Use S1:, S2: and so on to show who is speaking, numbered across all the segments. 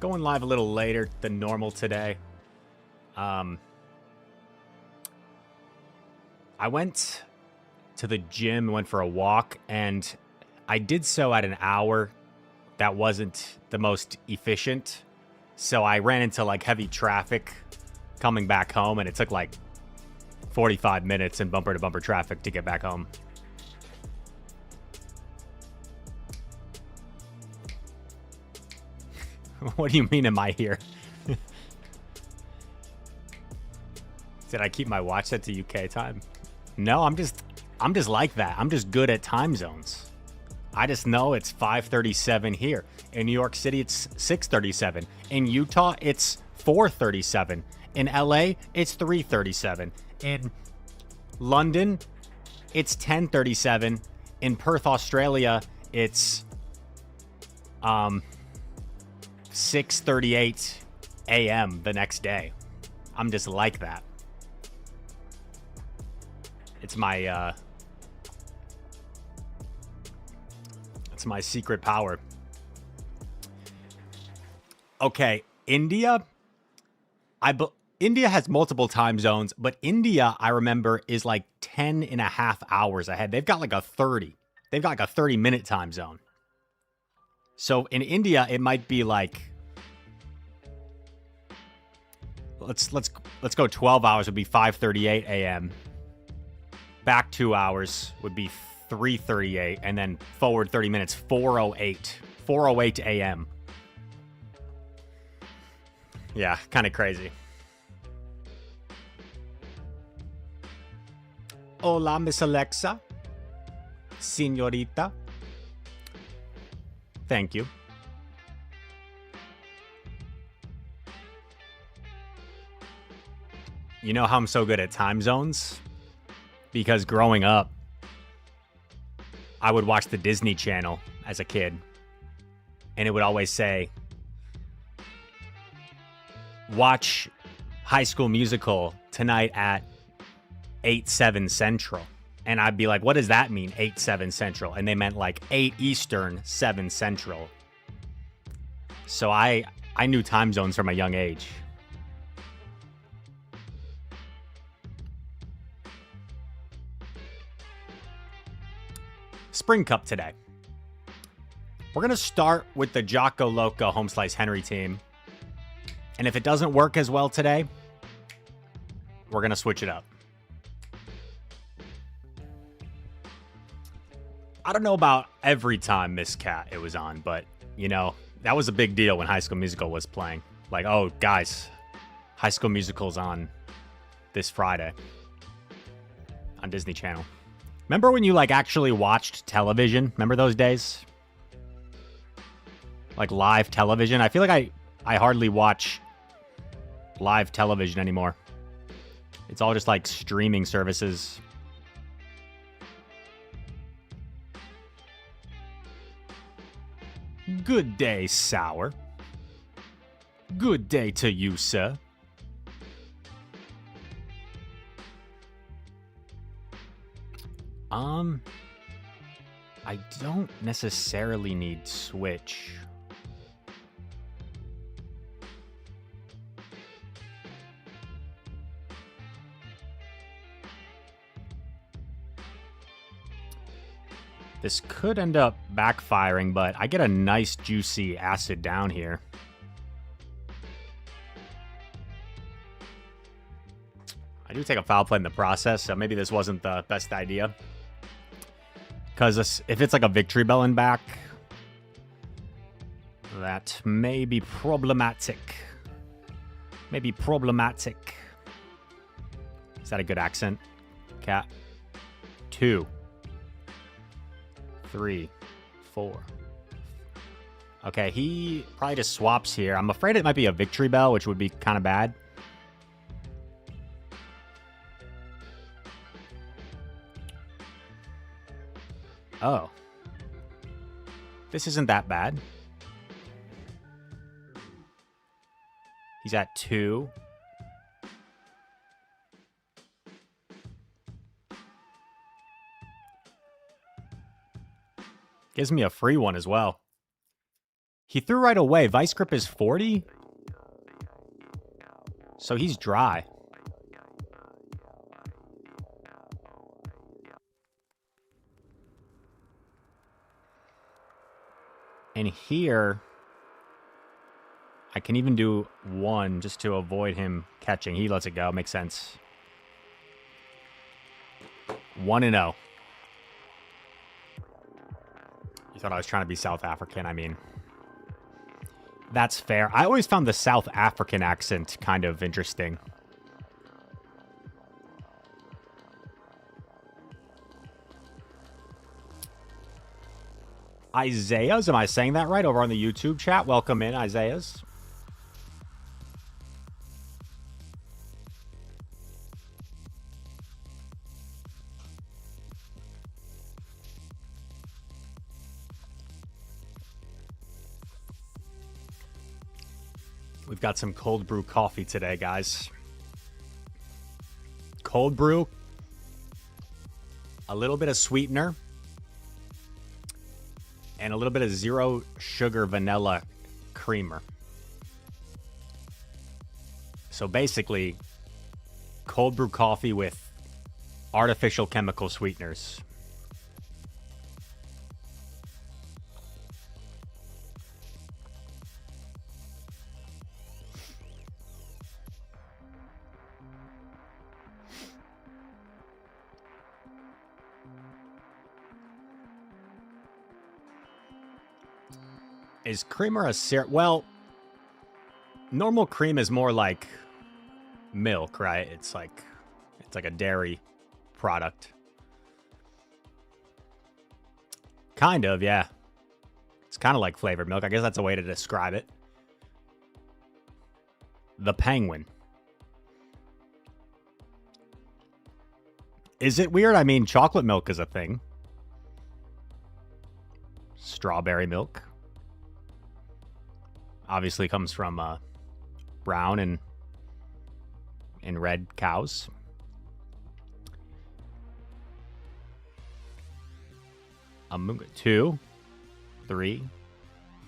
S1: Going live a little later than normal today. I went to the gym, went for a walk, and I did so at an hour that wasn't the most efficient. So I ran into like heavy traffic coming back home, and it took like 45 minutes in bumper to bumper traffic to get back home. What do you mean, am I here? Did I keep my watch set to UK time? No, I'm just like that. I'm just good at time zones. I just know it's 5:37 here. In New York City, it's 6:37. In Utah, it's 4:37. In LA, it's 3:37. In London, it's 10:37. In Perth, Australia, it's 6:38 a.m. the next day. I'm just like that. It's my secret power. Okay, India. India has multiple time zones, but India, I remember, is like 10 and a half hours ahead. They've got like a 30. They've got like a 30-minute time zone. So in India, it might be like let's go 12 hours would be 5:38 a.m. Back 2 hours would be 3:38, and then forward 30 minutes 4:08 a.m. Yeah, kind of crazy. Hola, Miss Alexa. Señorita. Thank you. You know how I'm so good at time zones? Because growing up, I would watch the Disney Channel as a kid, and it would always say, watch High School Musical tonight at 8/7 Central. And I'd be like, what does that mean, 8/7 Central? And they meant like 8 Eastern, 7 Central. So I knew time zones from a young age. Spring Cup today. We're going to start with the Jocko Loco Home Slice Henry team. And if it doesn't work as well today, we're going to switch it up. I don't know about every time Miss Cat it was on, but, you know, that was a big deal when High School Musical was playing. Like, oh, guys, High School Musical's on this Friday on Disney Channel. Remember when you, like, actually watched television? Remember those days? Like, live television? I feel like I hardly watch live television anymore. It's all just, like, streaming services. Good day, Sour. Good day to you, sir. I don't necessarily need Switch. This could end up backfiring, but I get a nice juicy acid down here. I do take a foul play in the process, so maybe this wasn't the best idea. Because if it's like a victory bell in back, that may be problematic. Maybe problematic. Is that a good accent? Cat. 2. 3, 4. Okay, he probably just swaps here. I'm afraid it might be a victory bell, which would be kind of bad. Oh. This isn't that bad. He's at 2. Gives me a free one as well. He threw right away. Vice grip is 40. So he's dry. And here, I can even do 1 just to avoid him catching. He lets it go. Makes sense. 1-0. You thought I was trying to be South African? I mean, that's fair. I always found the South African accent kind of interesting. Isaiah's, am I saying that right? Over on the YouTube chat. Welcome in, Isaiah's. We've got some cold brew coffee today, guys. Cold brew, a little bit of sweetener, and a little bit of zero sugar vanilla creamer. So basically, cold brew coffee with artificial chemical sweeteners. Is creamer a syrup? Well, normal cream is more like milk, right? It's like a dairy product. Kind of, yeah. It's kind of like flavored milk. I guess that's a way to describe it. The penguin. Is it weird? I mean, chocolate milk is a thing. Strawberry milk. Obviously comes from brown and red cows. I'm 2, 3,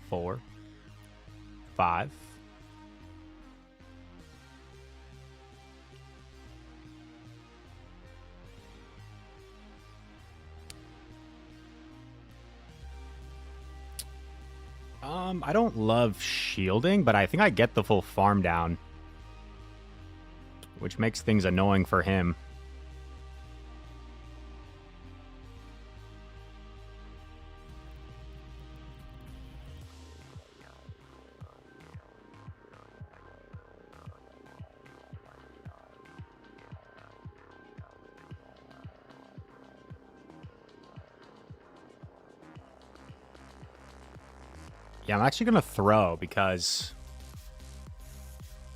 S1: 4, 5. I don't love shielding, but I think I get the full farm down, which makes things annoying for him. Yeah, I'm actually going to throw because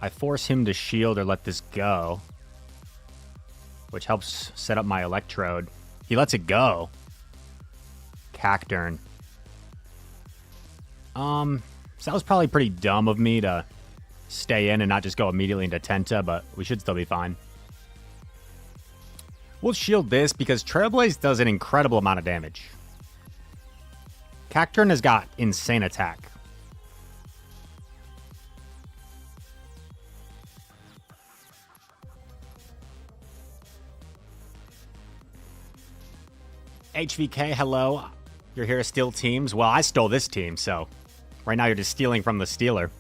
S1: I force him to shield or let this go, which helps set up my electrode. He lets it go. Cacturn. So that was probably pretty dumb of me to stay in and not just go immediately into Tenta, but we should still be fine. We'll shield this because Trailblaze does an incredible amount of damage. Cacturn has got insane attack. HVK, hello. You're here to steal teams? Well, I stole this team, so right now you're just stealing from the stealer.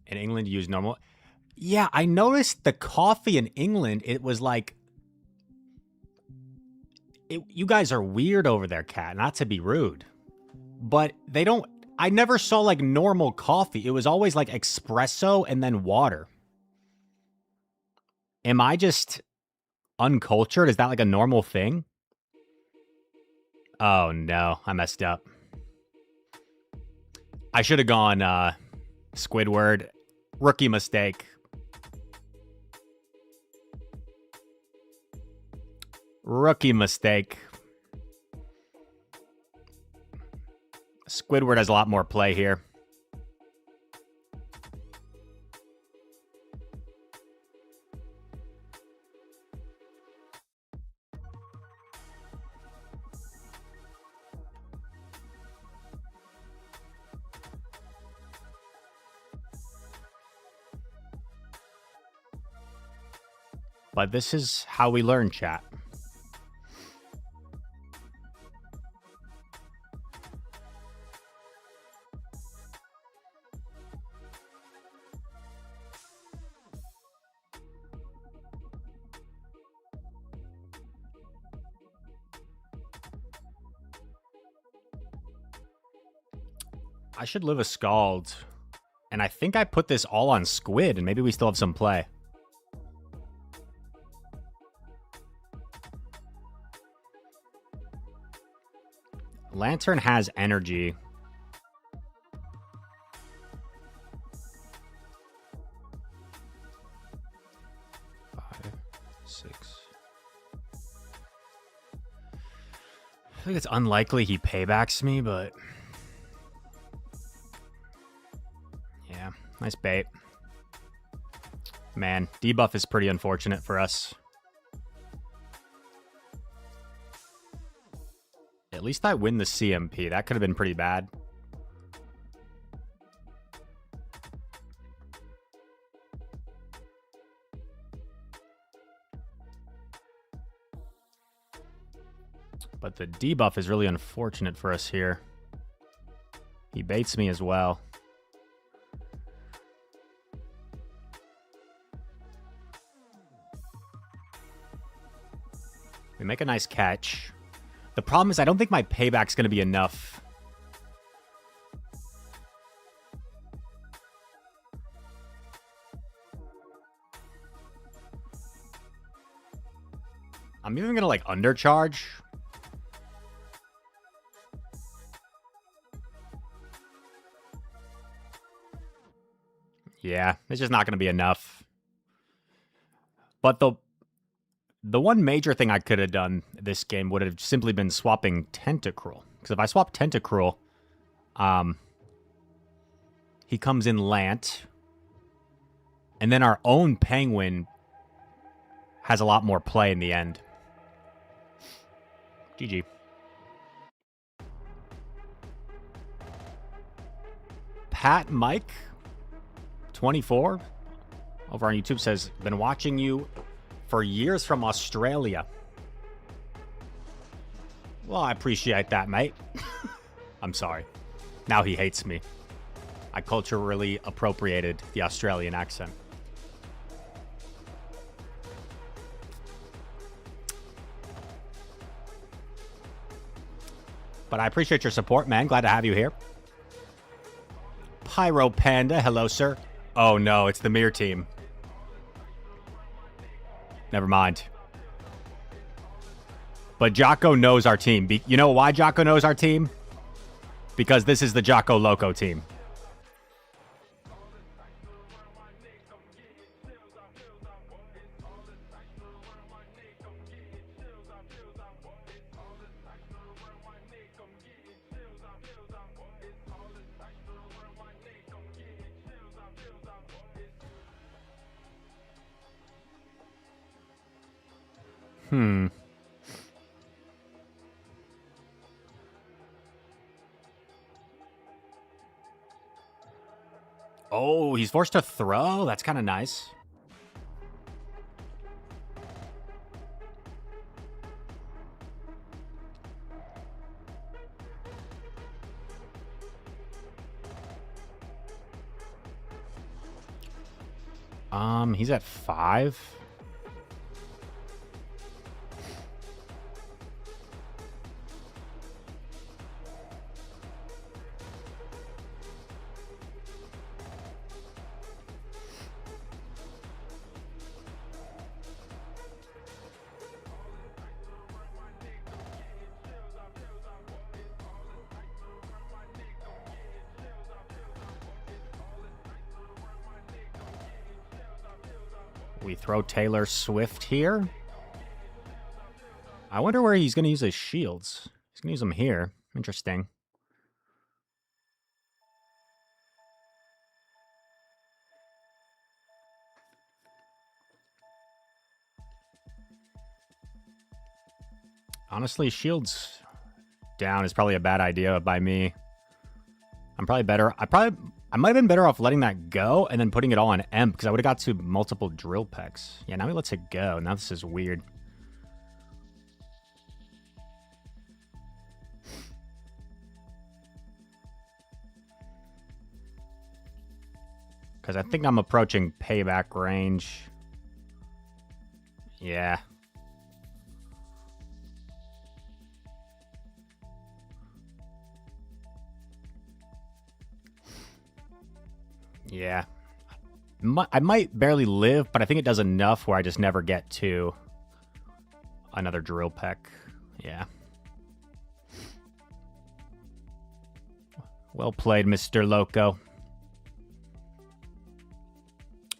S1: In England, you use normal... Yeah, I noticed the coffee in England, it was like... you guys are weird over there, Kat, not to be rude. But they don't... I never saw, like, normal coffee. It was always, like, espresso and then water. Am I just uncultured? Is that, like, a normal thing? Oh, no. I messed up. I should have gone, Squidward. Rookie mistake. Rookie mistake. Squidward has a lot more play here. But this is how we learn, chat. I should live a Scald. And I think I put this all on Squid, and maybe we still have some play. Lantern has energy. Five, six. I think it's unlikely he paybacks me, but... yeah, nice bait. Man, debuff is pretty unfortunate for us. At least I win the CMP. That could have been pretty bad. But the debuff is really unfortunate for us here. He baits me as well. We make a nice catch. The problem is I don't think my payback's going to be enough. I'm even going to like undercharge. Yeah, it's just not going to be enough. But the one major thing I could have done this game would have simply been swapping Tentacruel. Because if I swap Tentacruel, he comes in Lant. And then our own Penguin has a lot more play in the end. GG. Pat Mike, 24, over on YouTube says, been watching you for years from Australia. Well, I appreciate that, mate. I'm sorry. Now he hates me. I culturally appropriated the Australian accent. But I appreciate your support, man. Glad to have you here. Pyro Panda, hello, sir. Oh, no, it's the Mir team. Never mind. But Jocko knows our team. You know why Jocko knows our team? Because this is the Jocko Loco team. Oh, he's forced to throw? That's kind of nice. He's at 5. We throw Taylor Swift here. I wonder where he's going to use his shields. He's going to use them here. Interesting. Honestly, shields down is probably a bad idea by me. I'm probably better. I might have been better off letting that go and then putting it all on M because I would have got to multiple drill pecks. Yeah, now he lets it go. Now this is weird. Because I think I'm approaching payback range. Yeah. Yeah. I might barely live, but I think it does enough where I just never get to another drill peck. Yeah. Well played, Mr. Loco.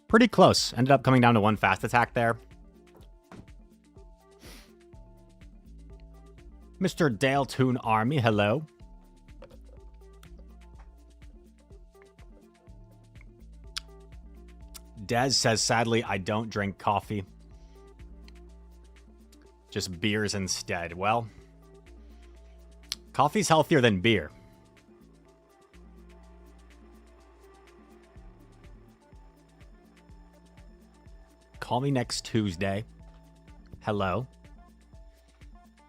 S1: Pretty close. Ended up coming down to one fast attack there. Mr. Dale Toon Army, hello. Dez says, sadly, I don't drink coffee. Just beers instead. Well, coffee's healthier than beer. Call me next Tuesday. Hello.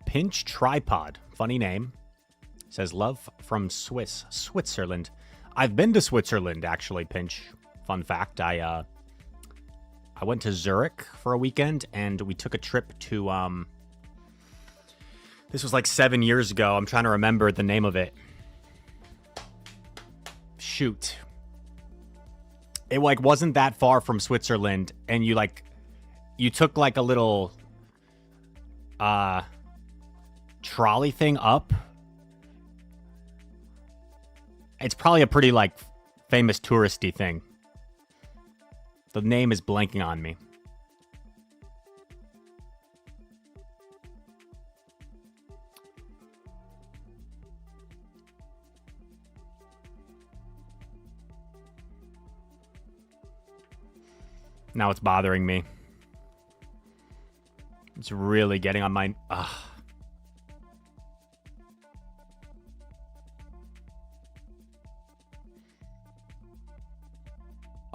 S1: Pinch Tripod. Funny name. Says, love from Switzerland. I've been to Switzerland, actually, Pinch. Fun fact, I went to Zurich for a weekend, and we took a trip to, this was like 7 years ago. I'm trying to remember the name of it. Shoot. It, like, wasn't that far from Switzerland, and you took, like, a little, trolley thing up. It's probably a pretty, like, famous touristy thing. The name is blanking on me. Now it's bothering me. It's really getting on my... Ugh.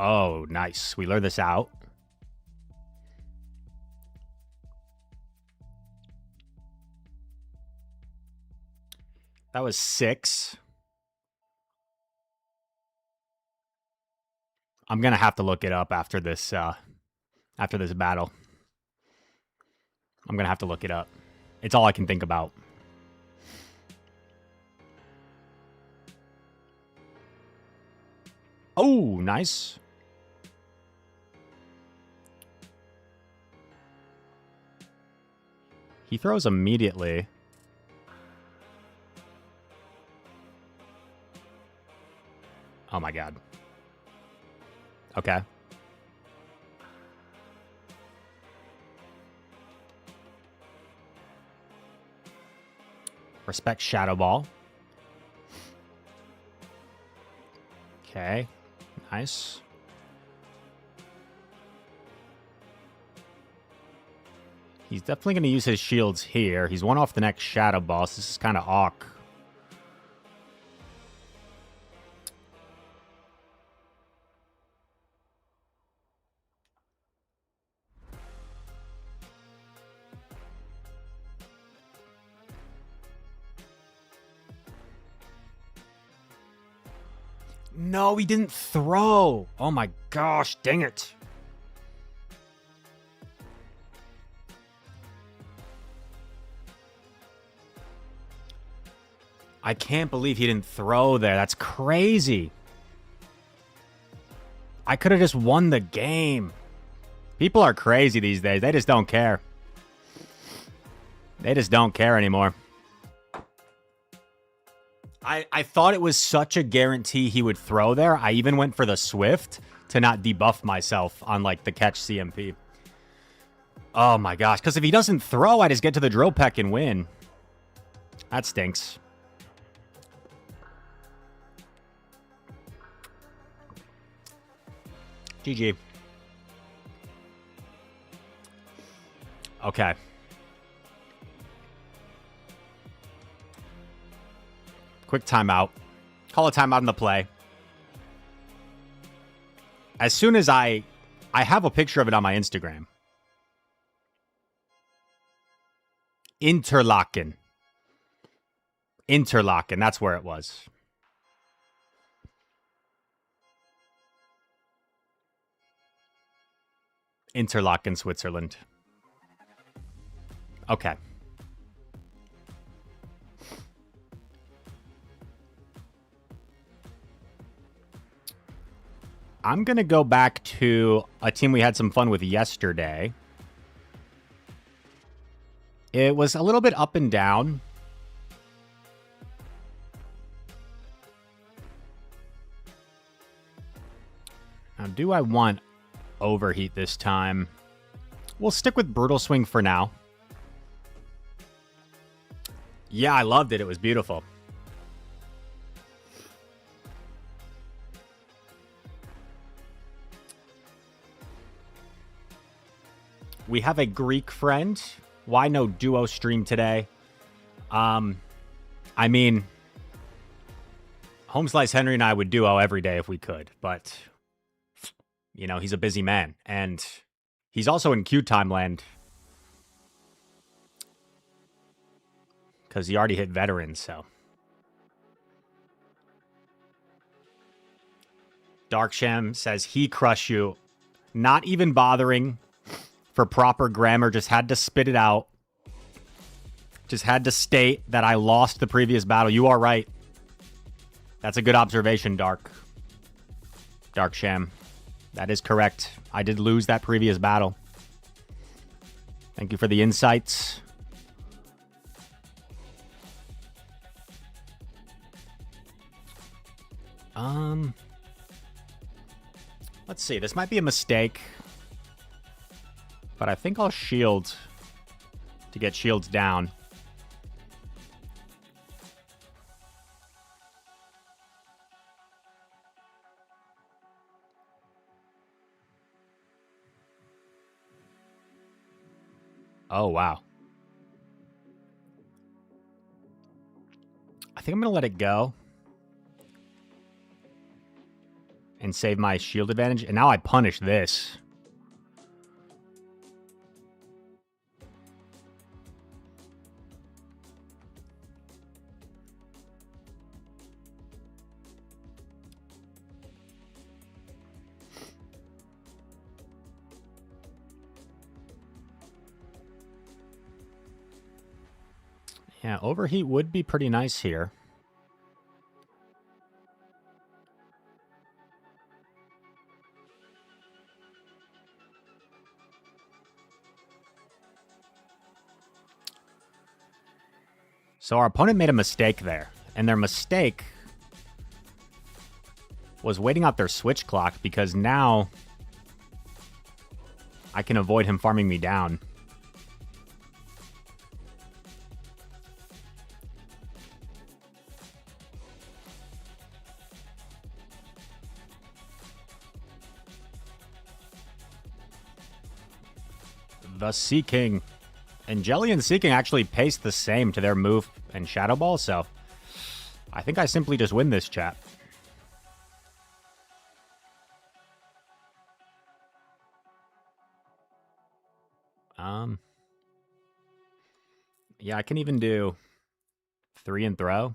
S1: Oh, nice. We lure this out. That was 6. I'm going to have to look it up after this battle. I'm going to have to look it up. It's all I can think about. Oh, nice. He throws immediately. Oh my god. Okay. Respect Shadow Ball. Okay. Nice. He's definitely going to use his shields here. He's one off the next Shadow Ball, so this is kind of awk. No, he didn't throw. Oh my gosh, dang it. I can't believe he didn't throw there. That's crazy. I could have just won the game. People are crazy these days. They just don't care. They just don't care anymore. I thought it was such a guarantee he would throw there. I even went for the Swift to not debuff myself on, like, the catch CMP. Oh, my gosh. Because if he doesn't throw, I just get to the drill peck and win. That stinks. GG. Okay. Quick timeout. Call a timeout in the play. As soon as I have a picture of it on my Instagram. Interlaken. Interlaken, that's where it was. Interlaken, Switzerland. Okay. I'm going to go back to a team we had some fun with yesterday. It was a little bit up and down. Now, do I want overheat this time? We'll stick with brutal swing for now. Yeah, I loved it. It was beautiful. We have a Greek friend. Why no duo stream today? I mean, Home Slice Henry and I would duo every day if we could, but you know, he's a busy man, and he's also in Q Time land because he already hit veteran, so. Darksham says he crush you. Not even bothering for proper grammar, just had to spit it out. Just had to state that I lost the previous battle. You are right. That's a good observation, Darksham. That is correct. I did lose that previous battle. Thank you for the insights. Let's see. This might be a mistake. But I think I'll shield to get shields down. Oh, wow. I think I'm going to let it go. And save my shield advantage. And now I punish this. Yeah, overheat would be pretty nice here. So our opponent made a mistake there. And their mistake was waiting out their switch clock because now I can avoid him farming me down. The Sea King. And Jelly and Sea King actually paced the same to their move and Shadow Ball, so I think I simply just win this, chat. Yeah, I can even do 3 and throw.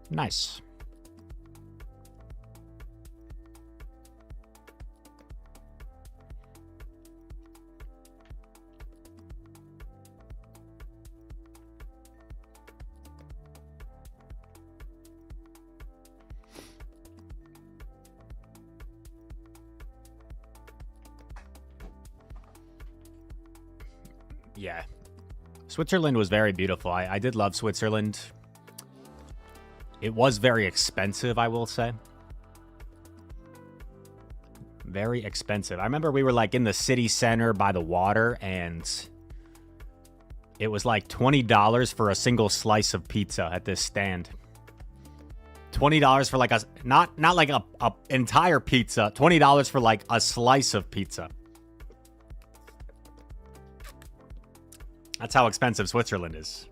S1: Nice. Yeah. Switzerland was very beautiful. I did love Switzerland. It was very expensive, I will say. Very expensive. I remember we were like in the city center by the water, and it was like $20 for a single slice of pizza at this stand. $20 for like a not like a entire pizza. $20 for like a slice of pizza. That's how expensive Switzerland is.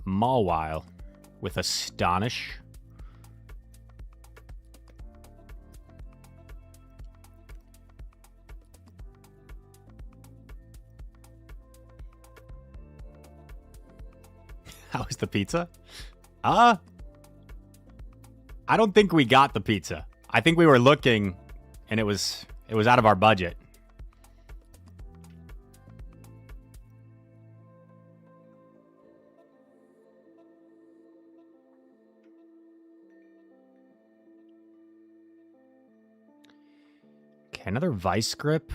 S1: Mawile with Astonish. How is the pizza? I don't think we got the pizza. I think we were looking and it was out of our budget. Okay, another vice grip.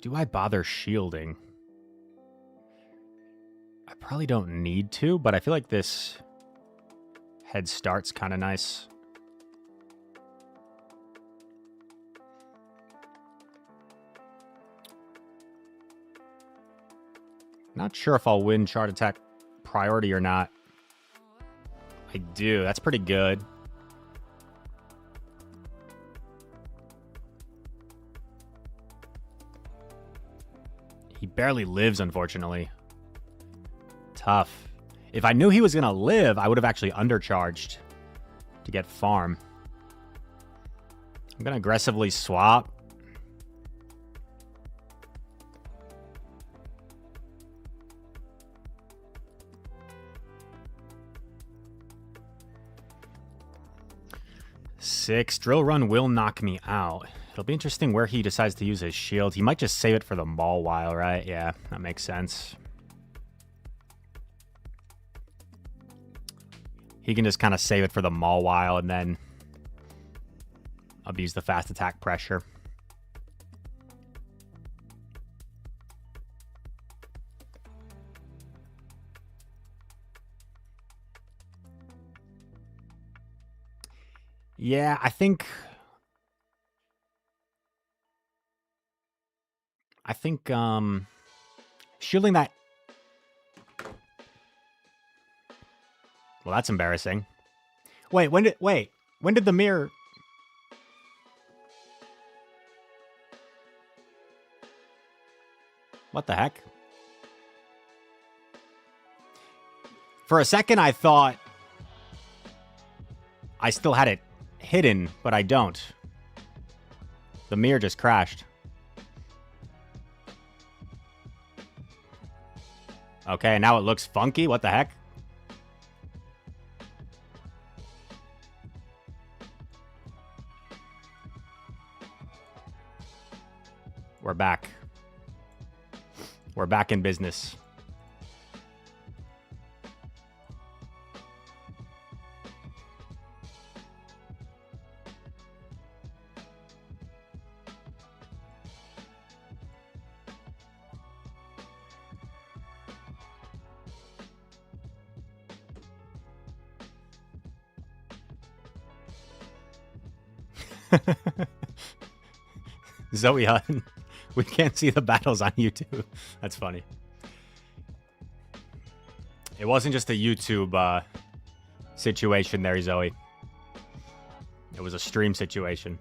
S1: Do I bother shielding? I probably don't need to, but I feel like this head start's kind of nice. Not sure if I'll win chart attack priority or not. I do. That's pretty good. He barely lives, unfortunately. Tough. If I knew he was going to live, I would have actually undercharged to get farm. I'm going to aggressively swap. Six. Drill Run will knock me out. It'll be interesting where he decides to use his shield. He might just save it for the Mawile, right? Yeah, that makes sense. He can just kind of save it for the Mawile and then abuse the fast attack pressure. Yeah, I think shielding that. Well, that's embarrassing. Wait, when did the mirror? What the heck? For a second, I thought I still had it hidden, but I don't. The mirror just crashed. Okay, now it looks funky. What the heck? We're back. We're back in business. Zoe Hutton. We can't see the battles on YouTube. That's funny. It wasn't just a YouTube situation there, Zoe. It was a stream situation.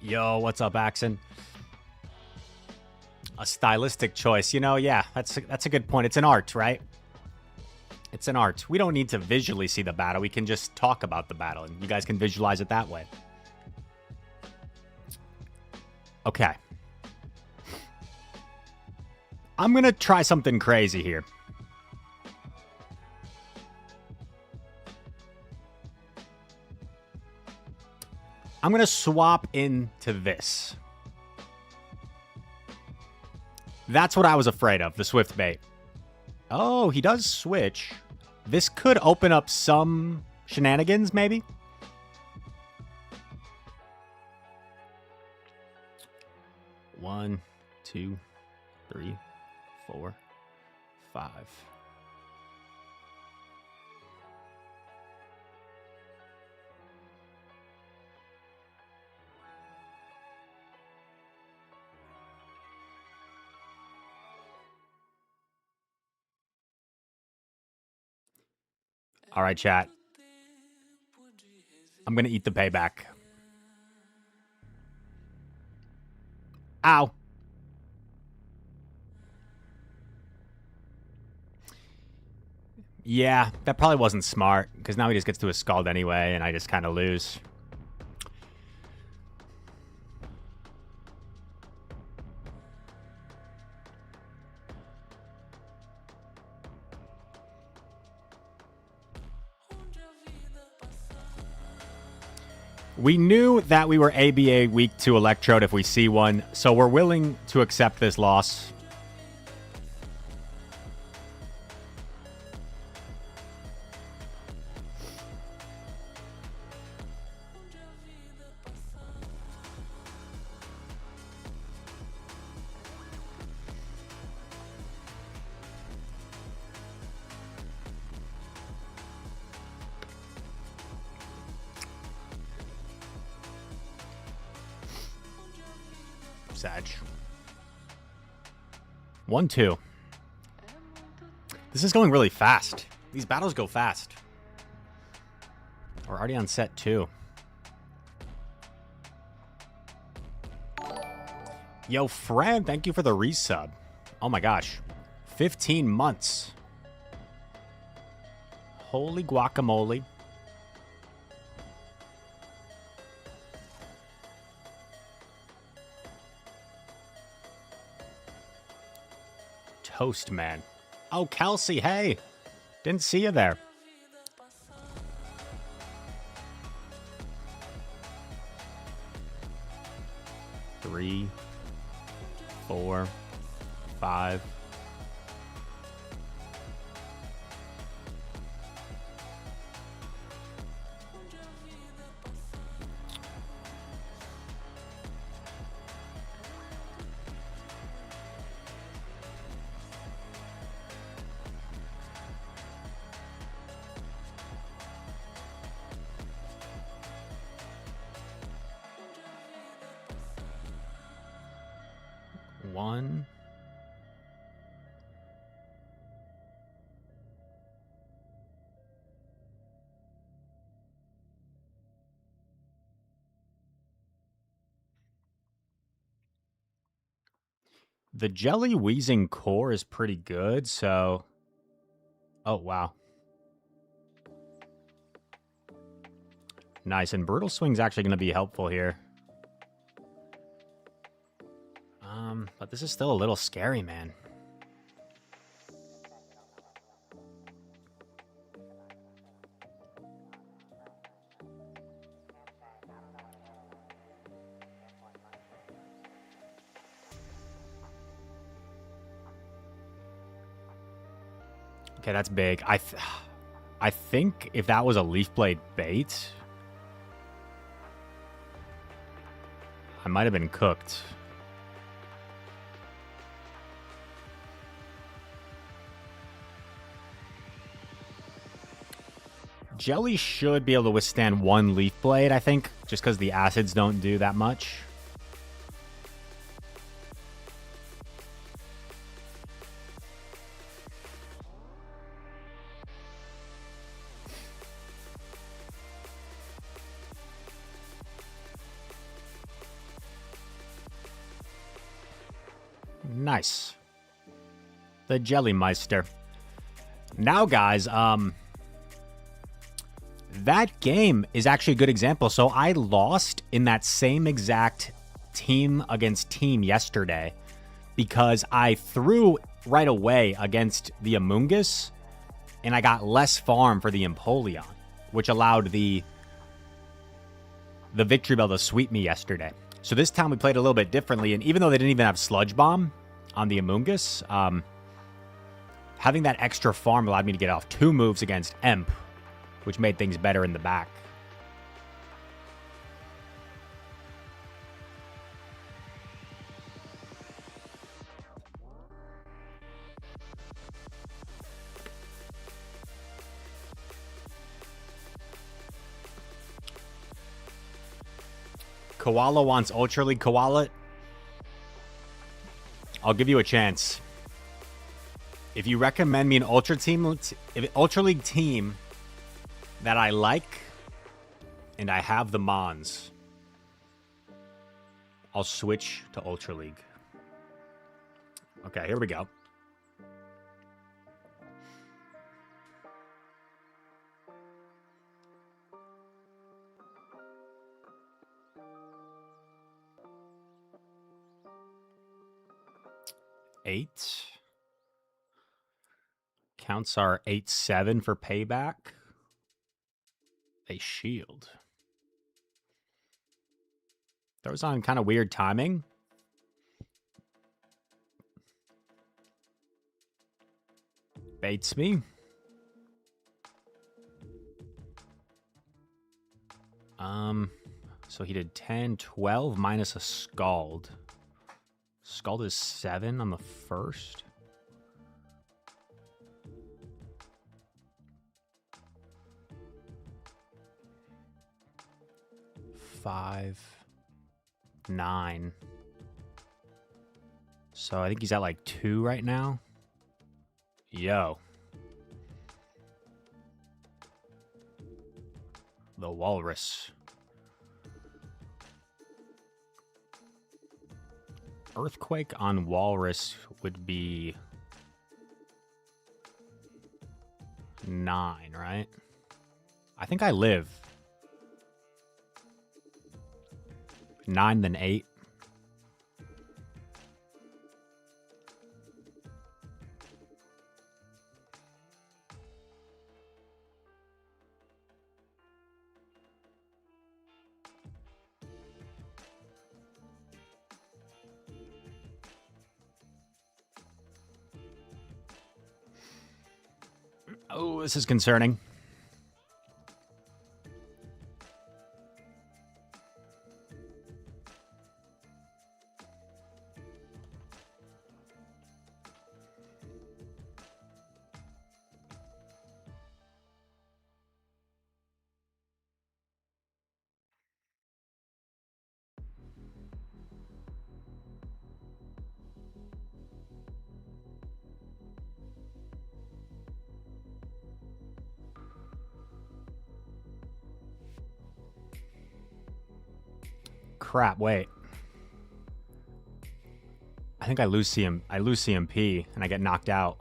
S1: Yo, what's up, Axon? A stylistic choice. You know, yeah, that's a good point. It's an art, right? It's an art. We don't need to visually see the battle. We can just talk about the battle, and you guys can visualize it that way. Okay. I'm going to try something crazy here. I'm going to swap into this. That's what I was afraid of, the Swift bait. Oh, he does switch. This could open up some shenanigans, maybe? One, two. 3, 4, 5. All right, chat. I'm going to eat the payback. Ow. Yeah, that probably wasn't smart, because now he just gets to a scald anyway, and I just kind of lose. We knew that we were ABA weak to Electrode if we see one, so we're willing to accept this loss. Sag. 1-2. This is going really fast. These battles go fast. We're already on set 2. Yo, Fran, thank you for the resub. Oh my gosh. 15 months. Holy guacamole. Toast, man. Oh, Kelsey, hey. Didn't see you there. Three, 4, 5. One. The Jelly Weezing core is pretty good, so... Oh, wow. Nice, and Brutal Swing's actually going to be helpful here. But this is still a little scary, man. Okay, that's big. I think if that was a Leaf Blade bait, I might have been cooked. Jelly should be able to withstand one Leaf Blade, I think, just because the acids don't do that much. Nice. The Jelly Meister. Now, guys, that game is actually a good example. So I lost in that same exact team against team yesterday because I threw right away against the Amoongus and I got less farm for the Empoleon, which allowed the Victory Bell to sweep me yesterday. So this time we played a little bit differently, and even though they didn't even have Sludge Bomb on the Amoongus, having that extra farm allowed me to get off 2 moves against Emp, which made things better in the back. Koala wants Ultra League Koala. I'll give you a chance. If you recommend me an Ultra League team that I like and I have the Mons, I'll switch to Ultra League. Okay, here we go. Eight. Counts are 8-7 for payback. They shield. Throws on kind of weird timing. Baits me. So he did 10, 12 minus a Scald. Scald is 7 on the first. Five, 9. So I think he's at like 2 right now. Yo. The Walrus. Earthquake on Walrus would be 9, right? I think I live. 9 then 8. Oh, this is concerning. Crap, wait. I think I lose CMP and I get knocked out.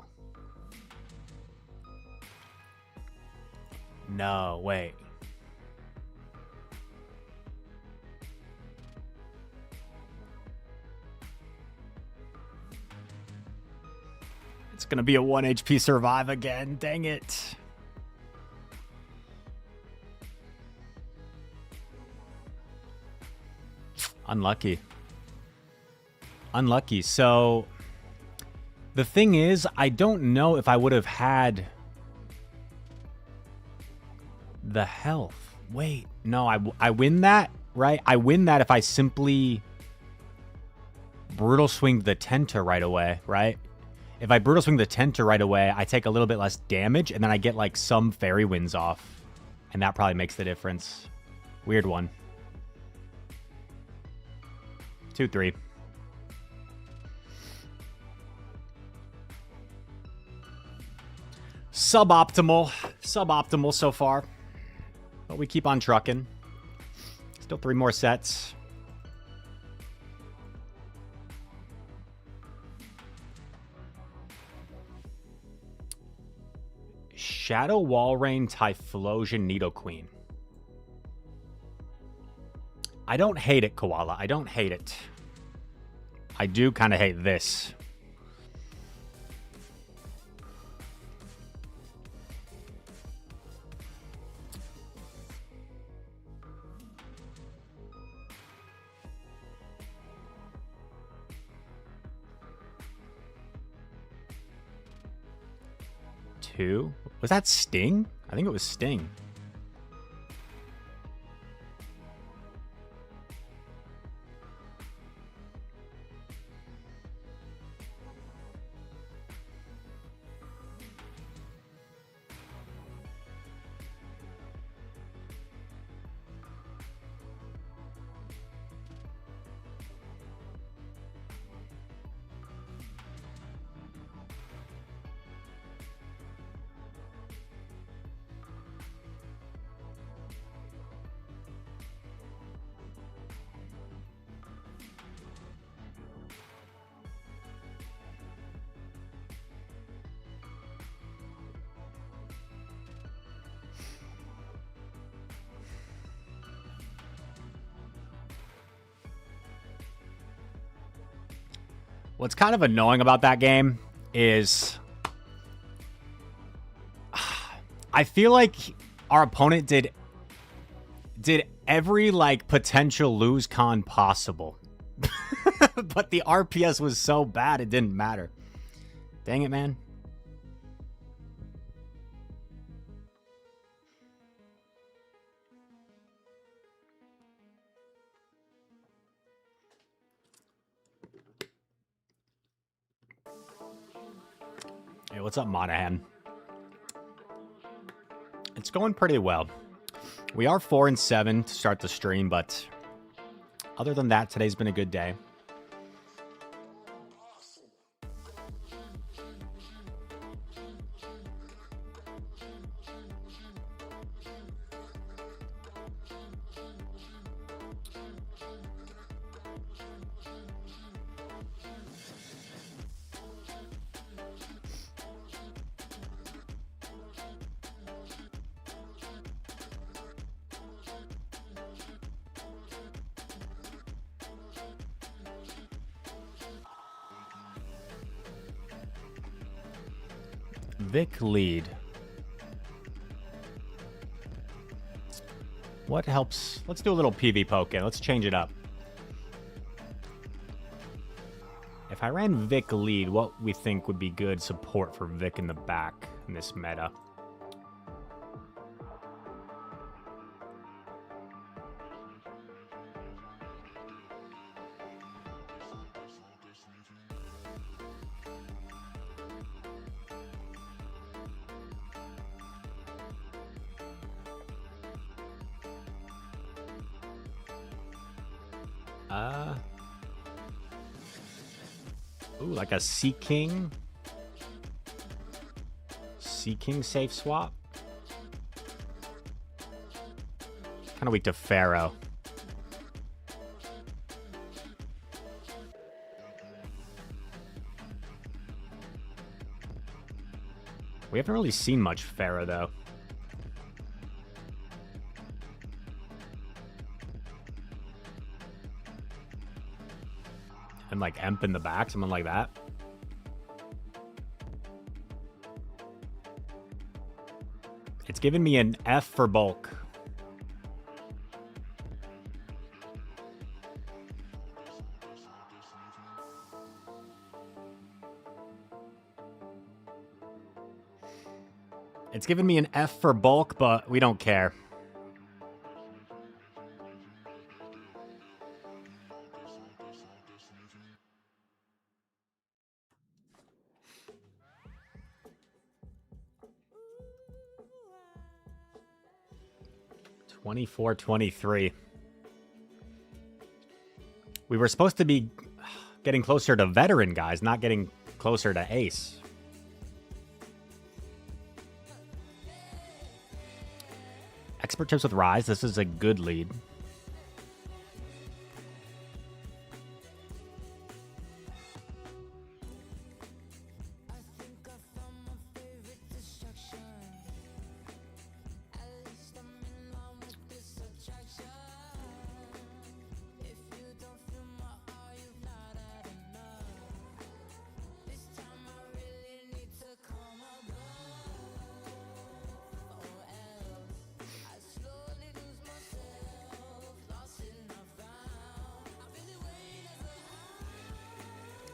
S1: No, wait. It's gonna be a 1 HP survive again. Dang it. Unlucky. Unlucky. So the thing is, I don't know if I would have had the health. Wait, no, I win that, right? I win that if I simply brutal swing the Tenta right away, right? If I brutal swing the Tenta right away, I take a little bit less damage, and then I get like some fairy winds off. And that probably makes the difference. Weird one. 2-3. Suboptimal so far. But we keep on trucking. Still 3 more sets. Shadow Walrein Typhlosion Nidoqueen. I don't hate it, Koala. I don't hate it. I do kind of hate this. Two? Was that Sting? I think it was Sting. What's kind of annoying about that game is I feel like our opponent did every like potential lose con possible. But the RPS was so bad it didn't matter. Dang it, man. Hey, what's up, Monahan? It's going pretty well. We are 4-7 to start the stream, but other than that, today's been a good day. Vic lead. What helps? Let's do a little PV poke in. Let's change it up. If I ran Vic lead, what we think would be good support for Vic in the back in this meta? Ooh, like a Sea King. Sea King safe swap. Kind of weak to Pharaoh. We haven't really seen much Pharaoh, though. And like Emp in the back, someone like that. It's giving me an F for bulk. It's giving me an F for bulk, but we don't care. $24-23. We were supposed to be getting closer to veteran guys, not getting closer to ace. Expert tips with Rise. This is a good lead.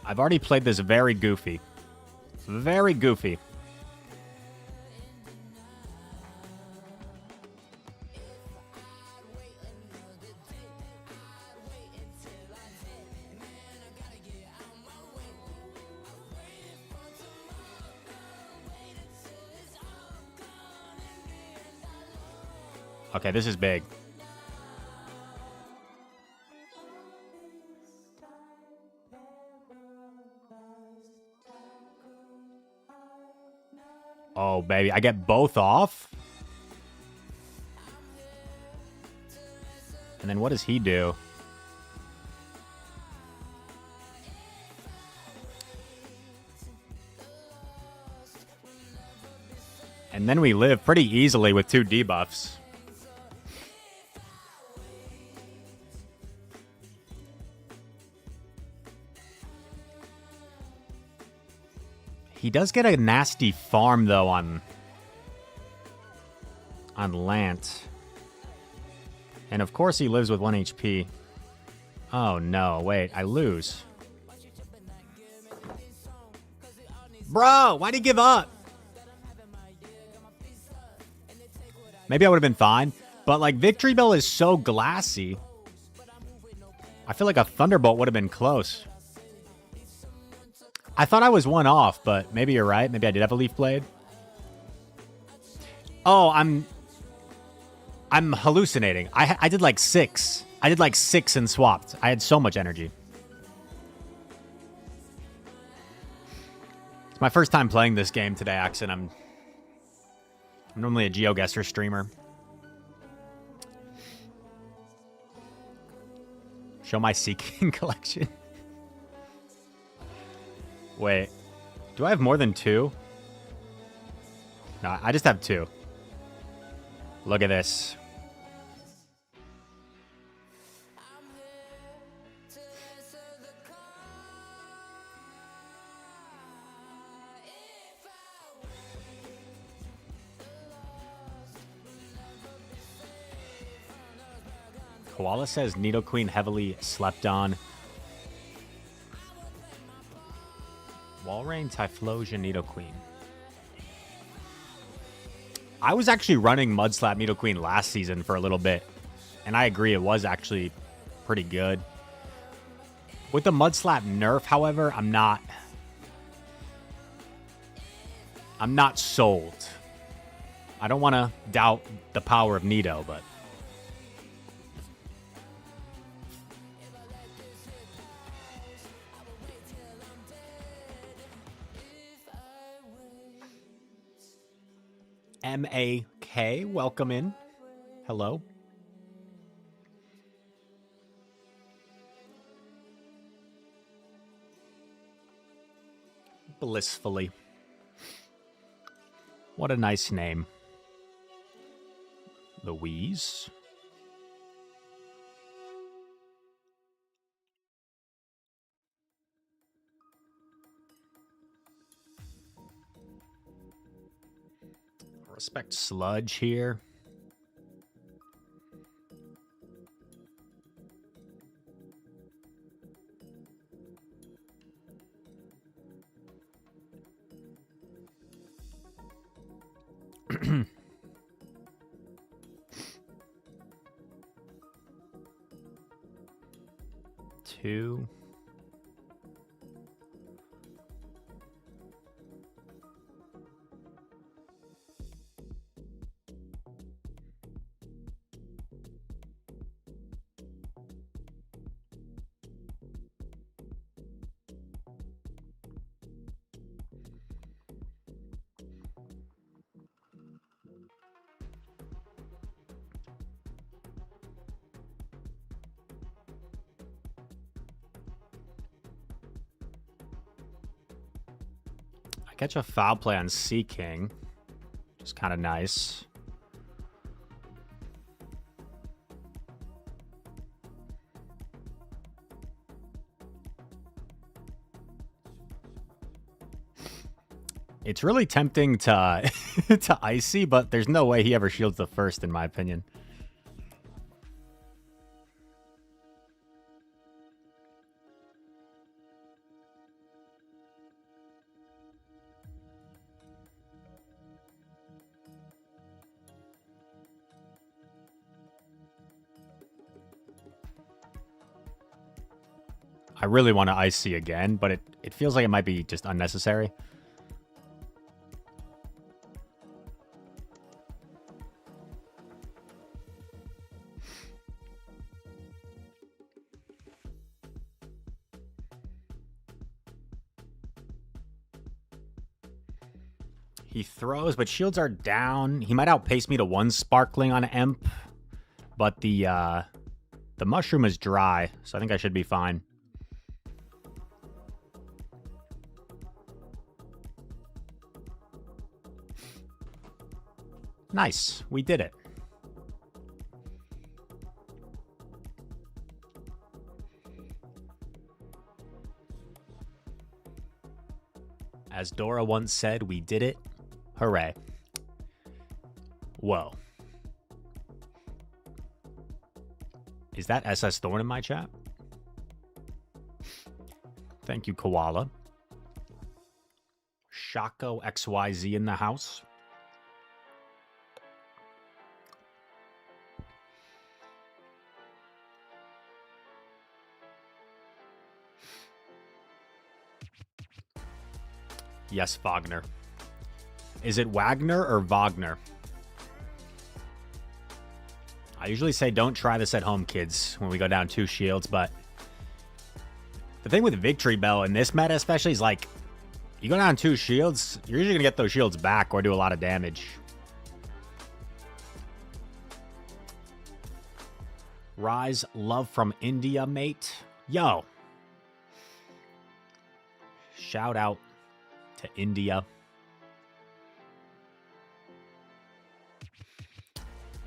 S1: I've already played this very goofy. Very goofy. Okay, this is big. Oh, baby. I get both off? And then what does he do? And then we live pretty easily with 2 debuffs. He does get a nasty farm, though, on Lant. And, of course, he lives with 1 HP. Oh, no. Wait, I lose. Bro, why'd he give up? Maybe I would have been fine. But, like, Victory Bell is so glassy. I feel like a Thunderbolt would have been close. I thought I was 1 off, but maybe you're right. Maybe I did have a Leaf Blade. Oh, I'm hallucinating. I did like 6. I did like 6 and swapped. I had so much energy. It's my first time playing this game today, Axon. I'm normally a GeoGuessr streamer. Show my Seeking collection. Wait. Do I have more than 2? No, I just have 2. Look at this. Koala says Nidoqueen heavily slept on. Walrein, Typhlosion, Nidoqueen. I was actually running Mudslap Nidoqueen last season for a little bit. And I agree, it was actually pretty good. With the Mudslap nerf, however, I'm not sold. I don't want to doubt the power of Nido, but... M-A-K, welcome in. Hello. Blissfully. What a nice name. Louise. Respect Sludge here. Two. Catch a foul play on Seeking, which is kind of nice. It's really tempting to to Icy, but there's no way he ever shields the first, in my opinion. I really want to Icy again, but it feels like it might be just unnecessary. He throws, but shields are down. He might outpace me to 1 Sparkling on Emp, but the mushroom is dry, so I think I should be fine. Nice. We did it. As Dora once said, we did it. Hooray. Whoa. Is that SS Thorn in my chat? Thank you, Koala. Shako XYZ in the house. Yes, Wagner. Is it Wagner or Wagner? I usually say don't try this at home, kids, when we go down 2 shields, but the thing with Victory Bell in this meta especially is like, you go down 2 shields, you're usually going to get those shields back or do a lot of damage. Rise, love from India, mate. Yo. Shout out to India.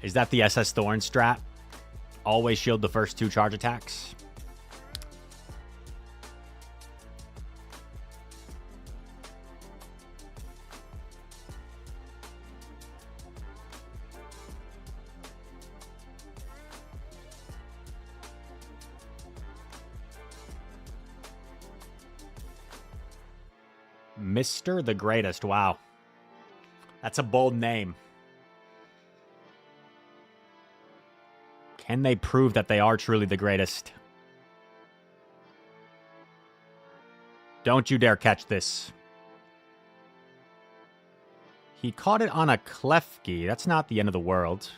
S1: Is that the SS Thorn strat? Always shield the first 2 charge attacks. Mr. the Greatest. Wow. That's a bold name. Can they prove that they are truly the greatest? Don't you dare catch this. He caught it on a Klefki. That's not the end of the world.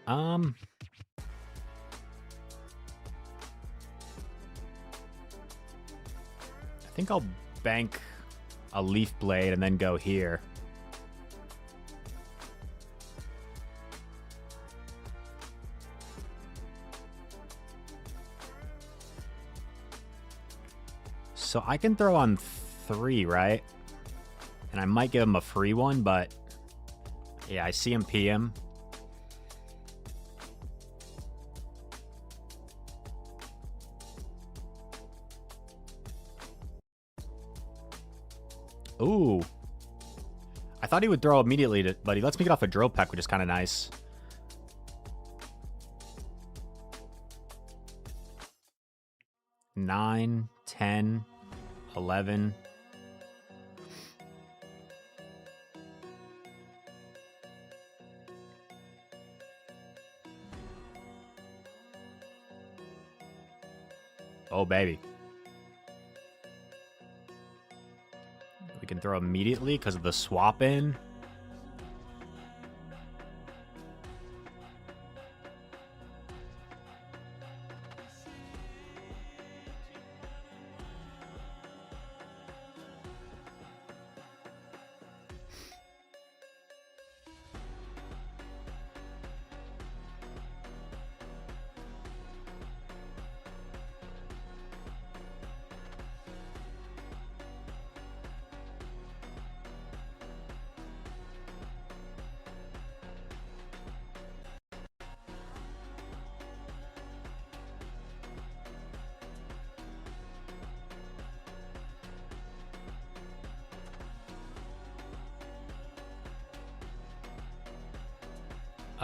S1: I think I'll bank a Leaf Blade and then go here. So I can throw on 3, right? And I might give him a free one, but yeah, I see him PM. Ooh. I thought he would throw immediately, but he lets me get off a drill peck, which is kind of nice. Nine, 10, 11. Oh, baby. We can throw immediately because of the swap in.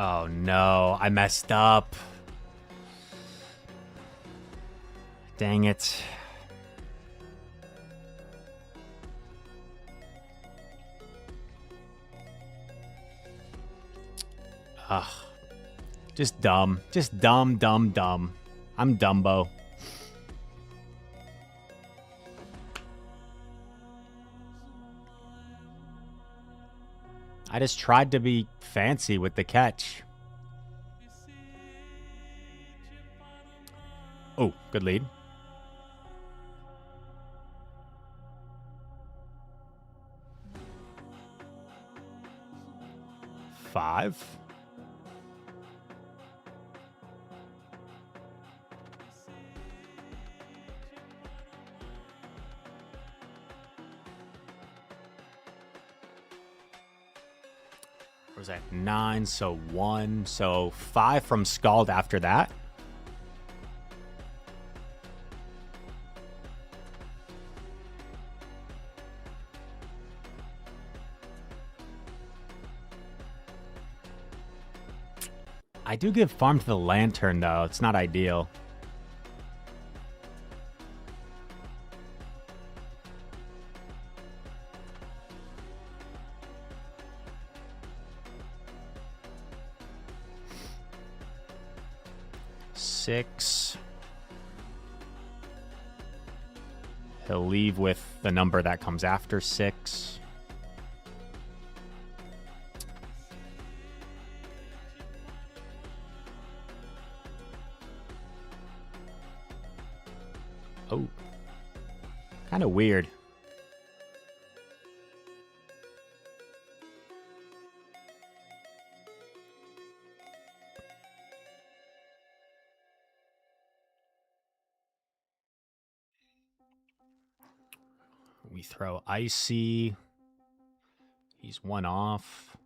S1: Oh no, I messed up. Dang it. Ugh. Just dumb. Just dumb, dumb, dumb. I'm Dumbo. I just tried to be fancy with the catch. Oh, good lead. Five. Was that 9? So 1. So 5 from Scald after that. I do give farm to the lantern, though. It's not ideal. Six. He'll leave with the number that comes after 6. Oh. Kind of weird. We throw Icy. He's 1 off.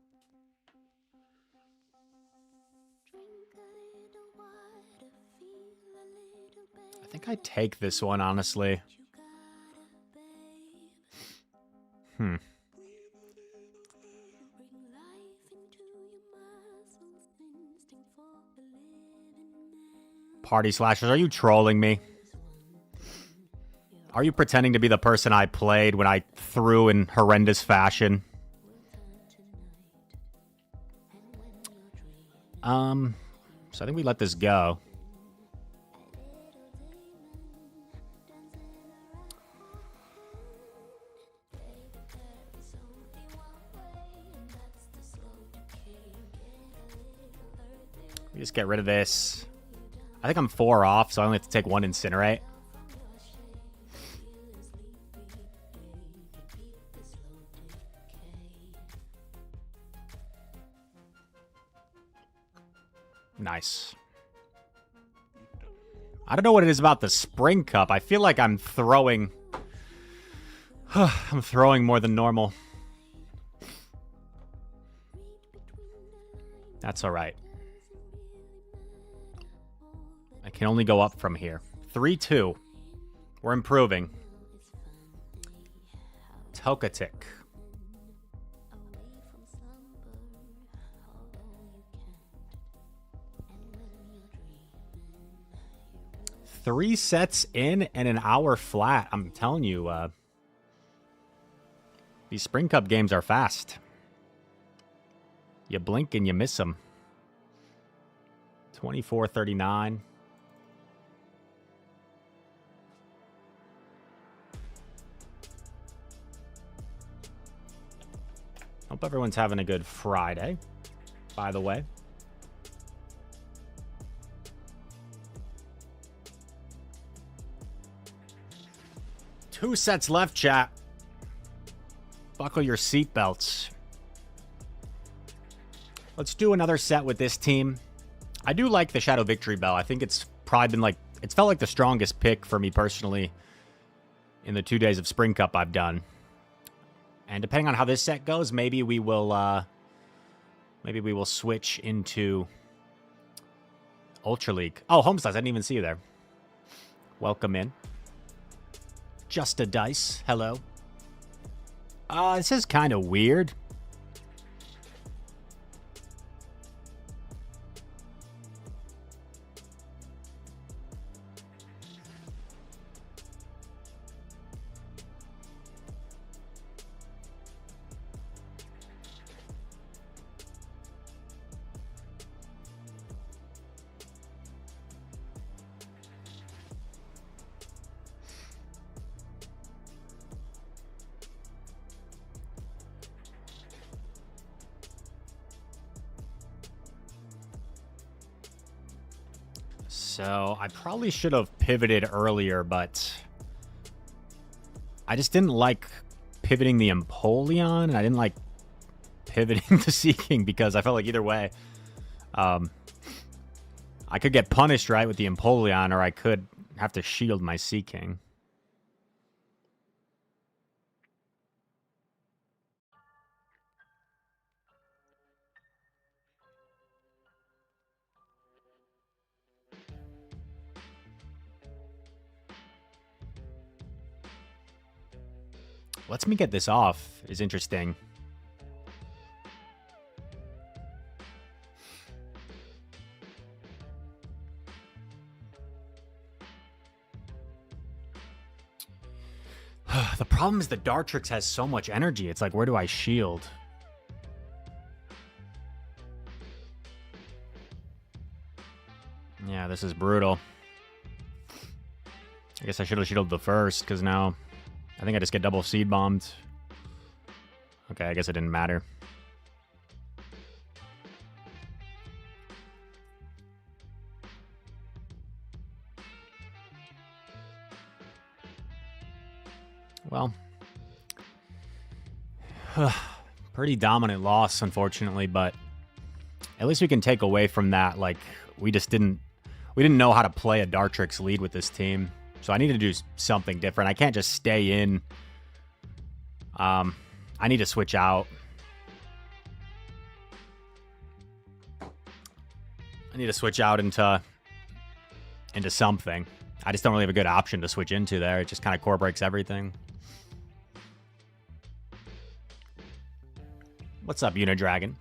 S1: I think I take this one, honestly. Party slashers, are you trolling me? Are you pretending to be the person I played when I threw in horrendous fashion? So I think we let this go. We just get rid of this. I think I'm 4 off, so I only have to take 1 Incinerate. Nice. I don't know what it is about the Spring Cup. I feel like I'm throwing... I'm throwing more than normal. That's alright. I can only go up from here. 3-2. We're improving. Tokatik. Three sets in and an hour flat. I'm telling you, these Spring Cup games are fast. You blink and you miss them. 24-39. Hope everyone's having a good Friday, by the way. Two sets left, chat. Buckle your seatbelts. Let's do another set with this team. I do like the Shadow Victory Bell. I think it's probably been like... It's felt like the strongest pick for me personally in the 2 days of Spring Cup I've done. And depending on how this set goes, maybe we will switch into Ultra League. Oh, Homeslice, I didn't even see you there. Welcome in. Just a Dice, hello. This is kind of weird. So, I probably should have pivoted earlier, but I just didn't like pivoting the Empoleon, and I didn't like pivoting the Seeking because I felt like either way, I could get punished, right, with the Empoleon, or I could have to shield my Seeking. Lets me get this off is interesting. The problem is the Dartrix has so much energy. It's like, where do I shield? Yeah, this is brutal. I guess I should have shielded the first, because now I think I just get double seed bombed. Okay, I guess it didn't matter. Well, pretty dominant loss, unfortunately, but at least we can take away from that, like, we didn't know how to play a Dartrix lead with this team. So I need to do something different. I can't just stay in. I need to switch out. I need to switch out into something. I just don't really have a good option to switch into there. It just kind of core breaks everything. What's up, Unidragon?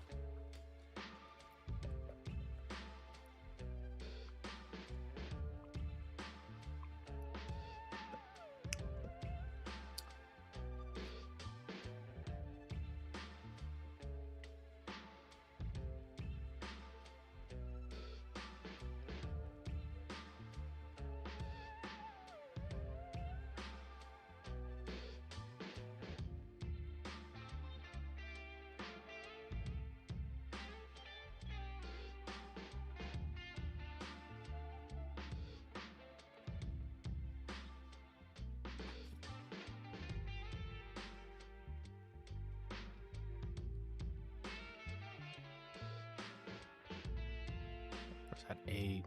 S1: At 8,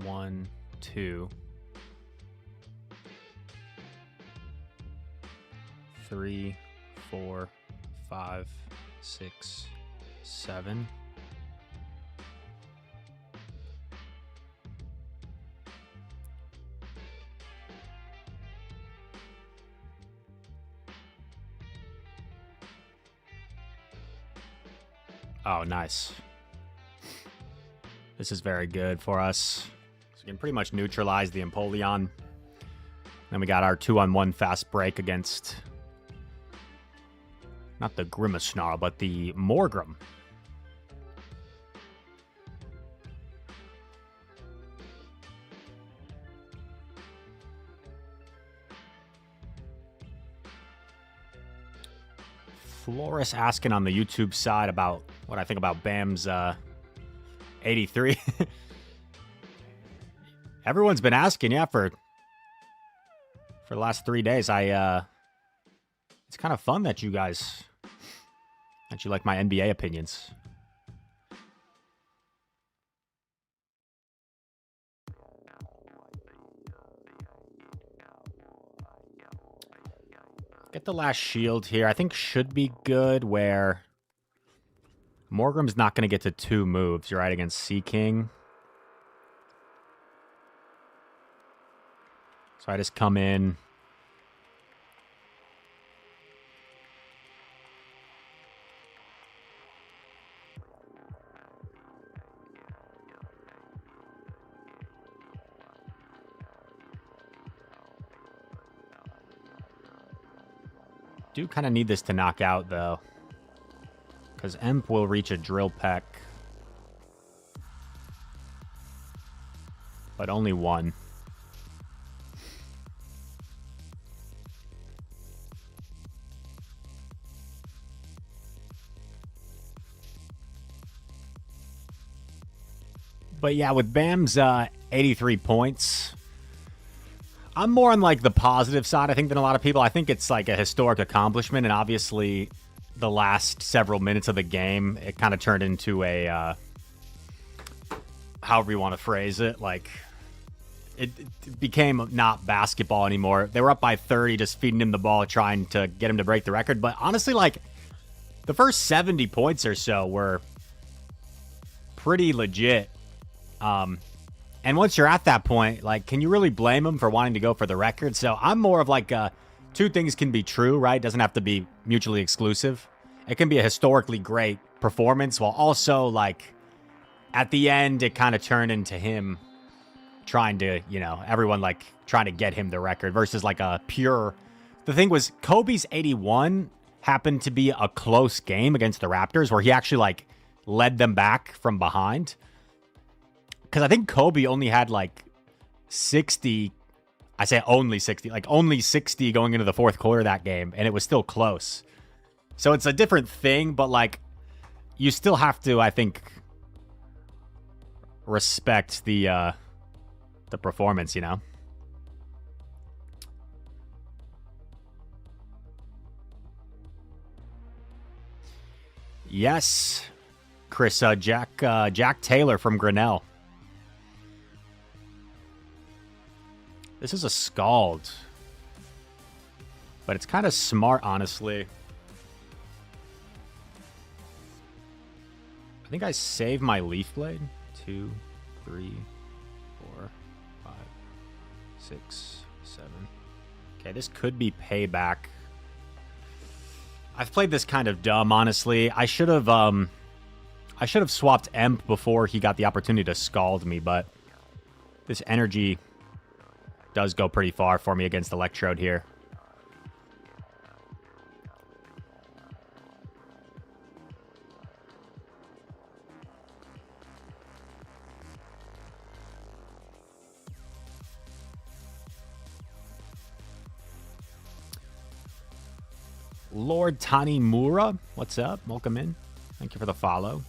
S1: 1, 2, 3, 4, 5, 6, 7. Oh, nice. This is very good for us. So we can pretty much neutralize the Empoleon. Then we got our 2-on-1 fast break against, not the Grimace but the Morgrim. Floris asking on the YouTube side about what I think about Bam's 83. Everyone's been asking, yeah, for the last 3 days. It's kind of fun that you like my NBA opinions. Get the last shield here. I think should be good where Morgrim's not going to get to 2 moves, right, against Sea King. So I just come in. Do kind of need this to knock out, though. Because Emp will reach a Drill Peck. But only 1. But yeah, with Bam's 83 points, I'm more on like the positive side, I think, than a lot of people. I think it's like a historic accomplishment, and obviously the last several minutes of the game, it kind of turned into a, however you want to phrase it, like, it became not basketball anymore. They were up by 30, just feeding him the ball, trying to get him to break the record. But honestly, like, the first 70 points or so were pretty legit. And once you're at that point, like, can you really blame him for wanting to go for the record? So I'm more of like, two things can be true, right? It doesn't have to be mutually exclusive. It can be a historically great performance, while also, like, at the end, it kind of turned into him trying to, you know, everyone, like, trying to get him the record versus, like, a pure The thing was, Kobe's 81 happened to be a close game against the Raptors where he actually, like, led them back from behind. Because I think Kobe only had, like, 60. I say only 60. Like, only 60 going into the fourth quarter that game. And it was still close. So it's a different thing. But, like, you still have to, I think, respect the performance, you know? Yes, Chris, Jack Taylor from Grinnell. This is a Scald. But it's kind of smart, honestly. I think I saved my Leaf Blade. 2, 3, 4, 5, 6, 7. Okay, this could be payback. I've played this kind of dumb, honestly. I should have swapped Emp before he got the opportunity to Scald me, but this energy does go pretty far for me against Electrode here. Lord Tanimura, what's up? Welcome in. Thank you for the follow.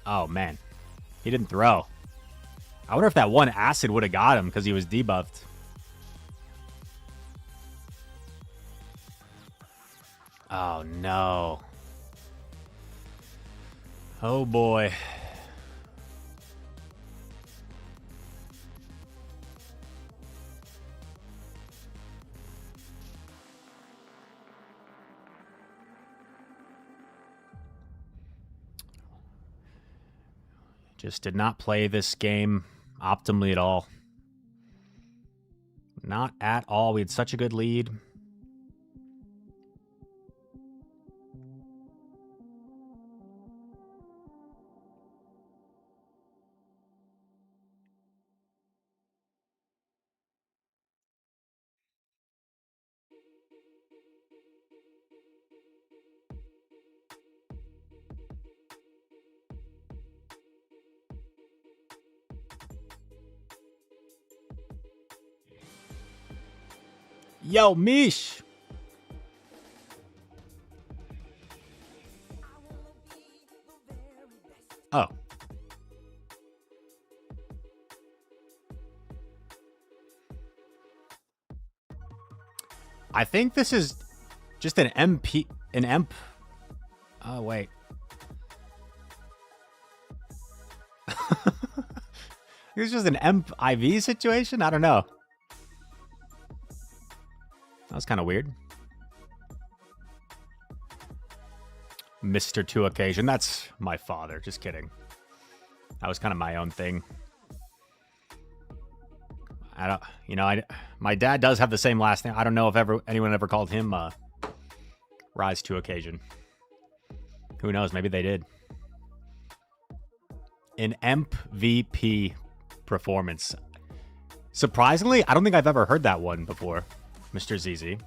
S1: Oh, man. He didn't throw. I wonder if that one acid would have got him because he was debuffed. Oh, no. Oh, boy. Just did not play this game optimally at all. Not at all. We had such a good lead. Yo, Mish. Oh. I think this is just an MP, an EMP. Oh, wait. It's just an EMP IV situation? I don't know. That was kind of weird. Mr. Two Occasion. That's my father. Just kidding. That was kind of my own thing. I don't, you know, my dad does have the same last name. I don't know if anyone ever called him Rise to Occasion. Who knows? Maybe they did. An MVP performance. Surprisingly, I don't think I've ever heard that one before. Mr. ZZ.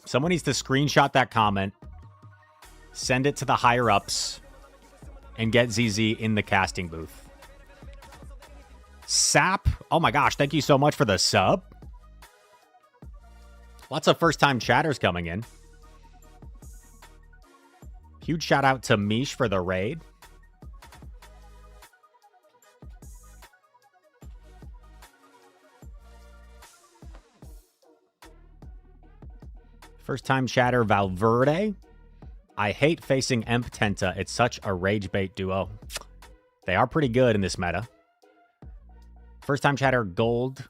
S1: Someone needs to screenshot that comment, send it to the higher ups, and get ZZ in the casting booth. Sap, oh my gosh, thank you so much for the sub. Lots of first-time chatters coming in. Huge shout out to Mish for the raid. First-time chatter, Valverde. I hate facing Emp Tenta. It's such a rage bait duo. They are pretty good in this meta. First-time chatter, Gold.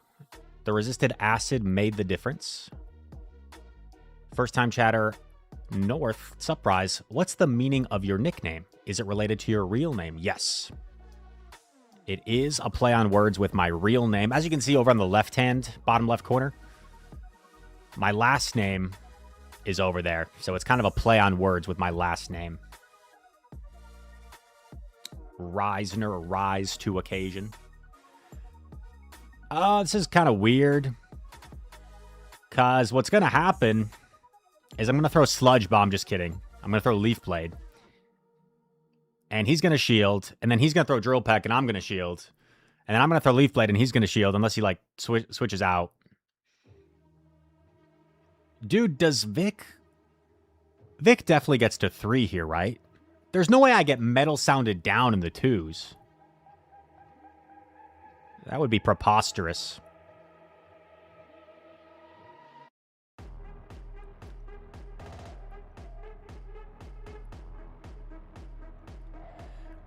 S1: The resisted acid made the difference. First-time chatter, North. Surprise. What's the meaning of your nickname? Is it related to your real name? Yes. It is a play on words with my real name. As you can see over on the left-hand, bottom left corner. My last name is over there. So it's kind of a play on words with my last name. Reisner, or rise to occasion. This is kind of weird. Because what's going to happen is I'm going to throw Sludge Bomb. Just kidding. I'm going to throw Leaf Blade. And he's going to shield. And then he's going to throw Drill Peck, and I'm going to shield. And then I'm going to throw Leaf Blade, and he's going to shield, unless he, like, switches out. Dude, does Vic... Vic definitely gets to 3 here, right? There's no way I get Metal Sounded down in the 2s. That would be preposterous.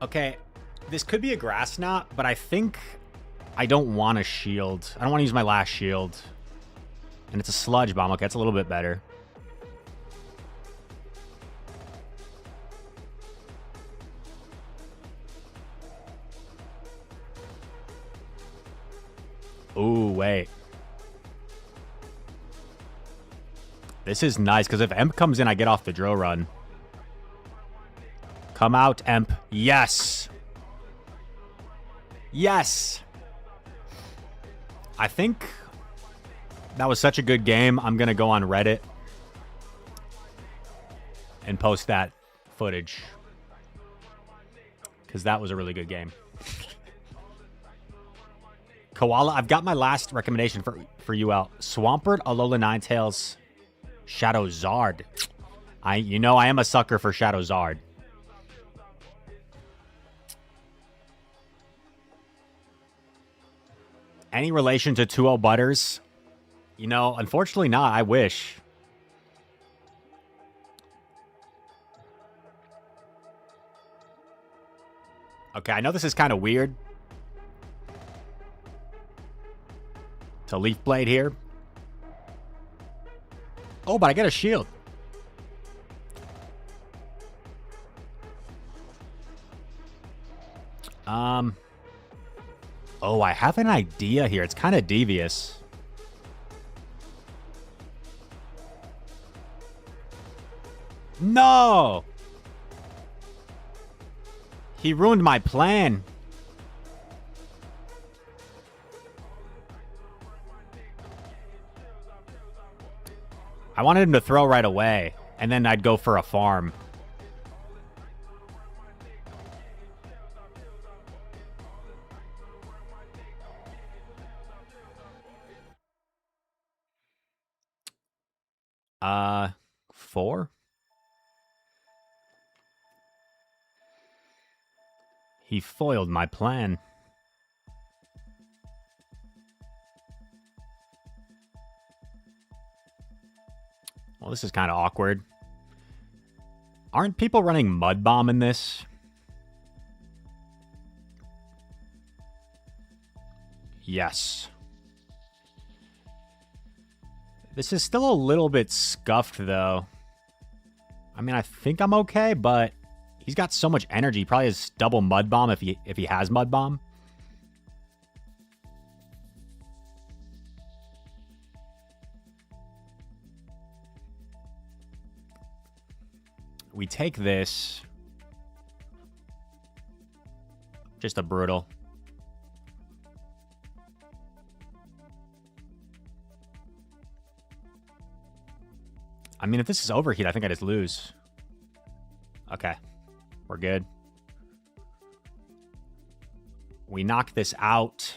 S1: Okay, this could be a Grass Knot, but I think I don't want a shield. I don't want to use my last shield. And it's a Sludge Bomb. Okay, that's a little bit better. Ooh, wait. This is nice, because if Emp comes in, I get off the drill run. Come out, Emp. Yes! Yes! I think that was such a good game. I'm going to go on Reddit and post that footage, because that was a really good game. Koala, I've got my last recommendation for you out. Swampert, Alola Ninetales, Shadow Zard. I am a sucker for Shadow Zard. Any relation to 2-0 Butters? Unfortunately not. I wish. Okay, I know this is kind of weird to Leaf Blade here. Oh, but I get a shield. Oh, I have an idea here. It's kind of devious. No! He ruined my plan. I wanted him to throw right away, and then I'd go for a farm. Four? He foiled my plan. Well, this is kind of awkward. Aren't people running Mud Bomb in this? Yes. This is still a little bit scuffed, though. I mean, I think I'm okay, but he's got so much energy. He probably has double Mud Bomb if he has Mud Bomb. We take this. Just a brutal. I mean, if this is overheat, I think I just lose. Okay. We're good. We knock this out.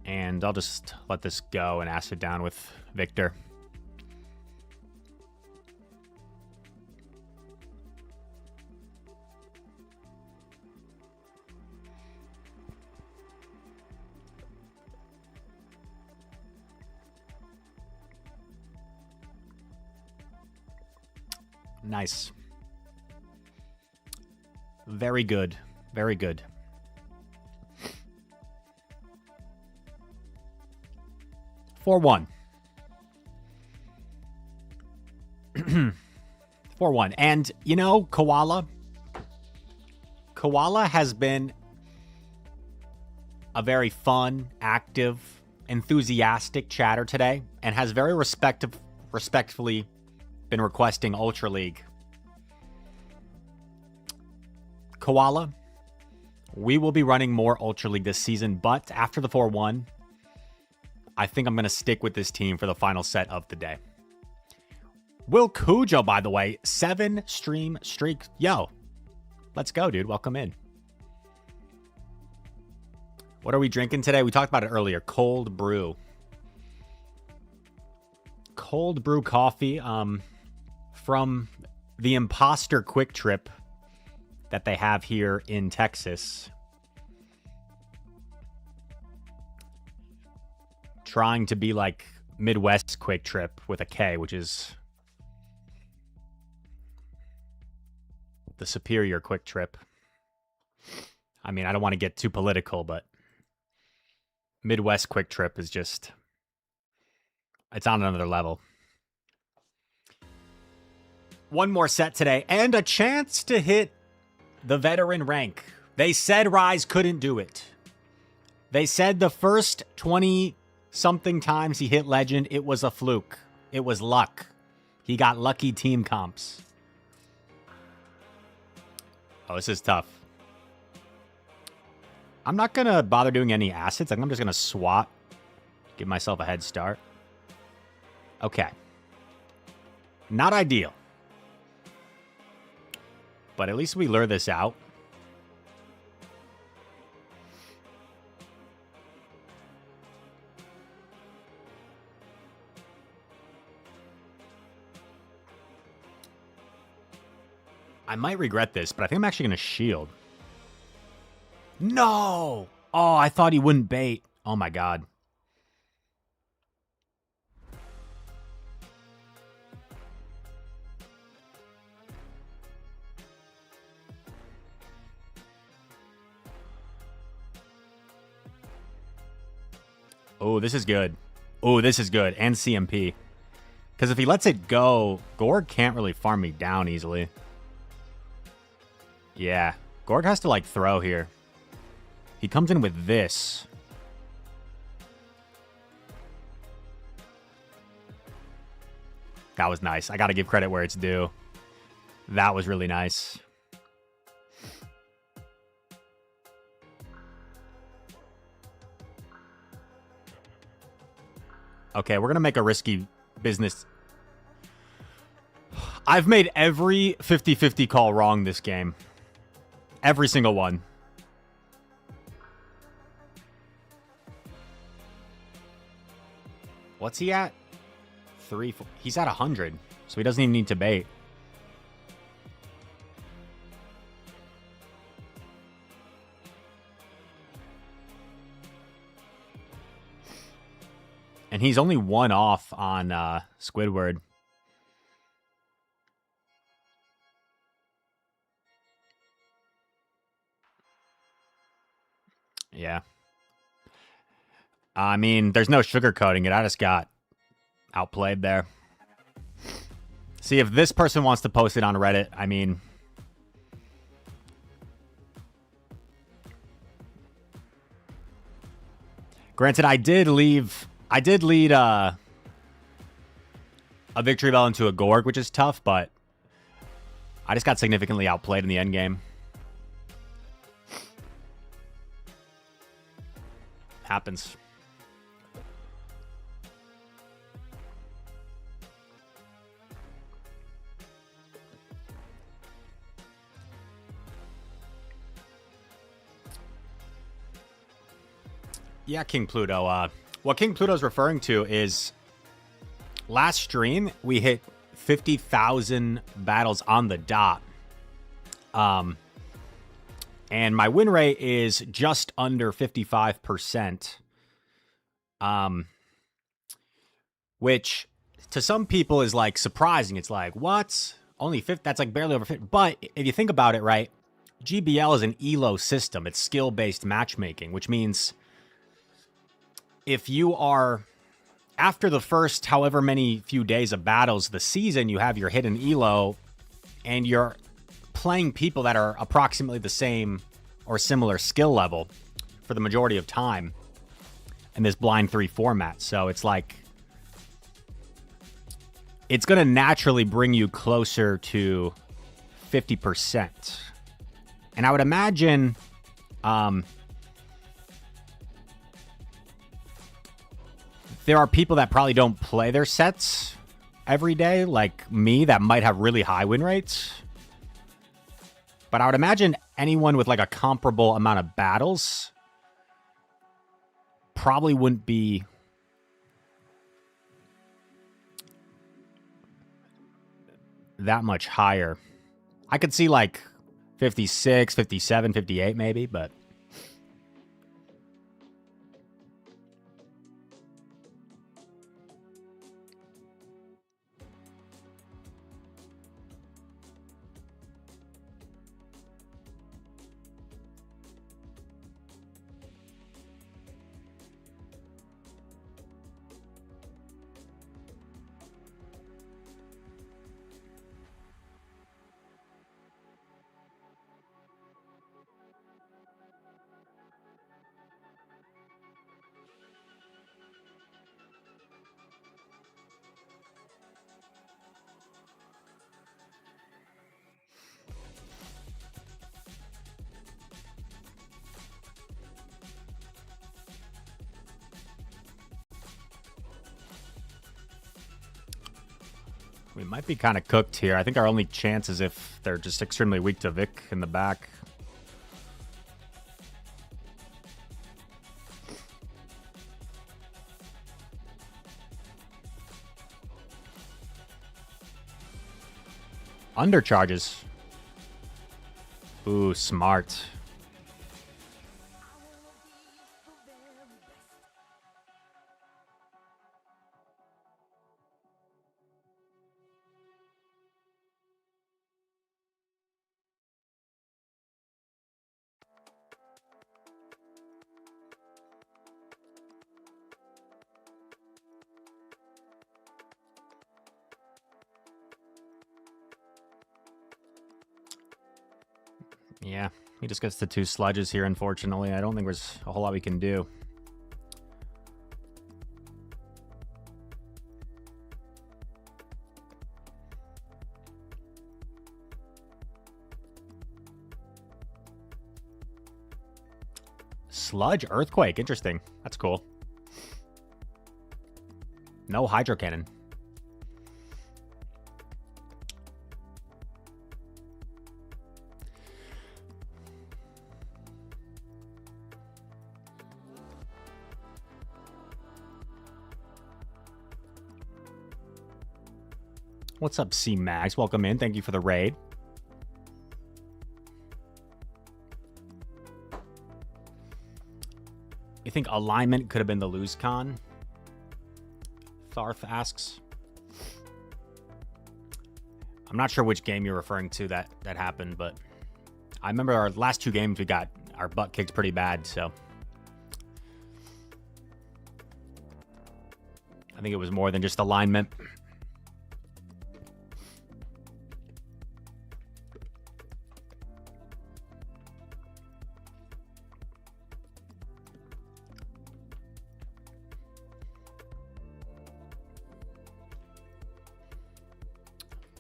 S1: And I'll just let this go and acid down with Victor. Nice. Very good. Very good. 4-1. 4-1. And, Koala, Koala has been a very fun, active, enthusiastic chatter today and has very respectfully been requesting Ultra League. Koala, we will be running more Ultra League this season, but after the 4-1, I think I'm going to stick with this team for the final set of the day. Will Cujo, by the way, 7 stream streak. Yo, let's go, dude. Welcome in. What are we drinking today? We talked about it earlier. Cold brew. Cold brew coffee from the Imposter Quick Trip that they have here in Texas. Trying to be like Midwest Quick Trip with a K, which is the superior Quick Trip. I mean, I don't want to get too political, but Midwest Quick Trip is just, it's on another level. One more set today and a chance to hit the veteran rank. They said Rise couldn't do it. They said the first 20-something times he hit Legend, it was a fluke. It was luck. He got lucky team comps. Oh, this is tough. I'm not going to bother doing any assets. I'm just going to swat. Give myself a head start. Okay. Not ideal. But at least we lure this out. I might regret this, but I think I'm actually going to shield. No! Oh, I thought he wouldn't bait. Oh my god. Oh, this is good. Oh, this is good. And CMP. Because if he lets it go, Gorg can't really farm me down easily. Yeah. Gorg has to, like, throw here. He comes in with this. That was nice. I got to give credit where it's due. That was really nice. Okay, we're going to make a risky business. I've made every 50-50 call wrong this game. Every single one. What's he at? 3, 4. He's at 100, so he doesn't even need to bait. And he's only 1 off on Squidward. Yeah. I mean, there's no sugarcoating it. I just got outplayed there. See, if this person wants to post it on Reddit, I mean... Granted, I did lead a Victory Bell into a Gorg, which is tough, but I just got significantly outplayed in the end game. Happens. Yeah, King Pluto. What King Pluto's referring to is last stream we hit 50,000 battles on the dot. And my win rate is just under 55%. Which to some people is like surprising. It's like, what? Only 50? That's like barely over 50. But if you think about it, right? GBL is an ELO system. It's skill-based matchmaking, which means if you are, after the first however many few days of battles of the season, you have your hidden ELO and your playing people that are approximately the same or similar skill level for the majority of time in this blind 3 format. So it's like, it's going to naturally bring you closer to 50%. And I would imagine there are people that probably don't play their sets every day, like me, that might have really high win rates. But I would imagine anyone with like a comparable amount of battles probably wouldn't be that much higher. I could see like 56, 57, 58 maybe, but we might be kind of cooked here. I think our only chance is if they're just extremely weak to Vic in the back. Undercharges. Ooh, smart. Yeah, he just gets the 2 sludges here, unfortunately. I don't think there's a whole lot we can do. Sludge Earthquake. Interesting. That's cool. No Hydro Cannon. What's up, C Mags? Welcome in. Thank you for the raid. You think alignment could have been the lose con? Tharth asks. I'm not sure which game you're referring to that happened, but I remember our last 2 games we got our butt kicked pretty bad, so I think it was more than just alignment.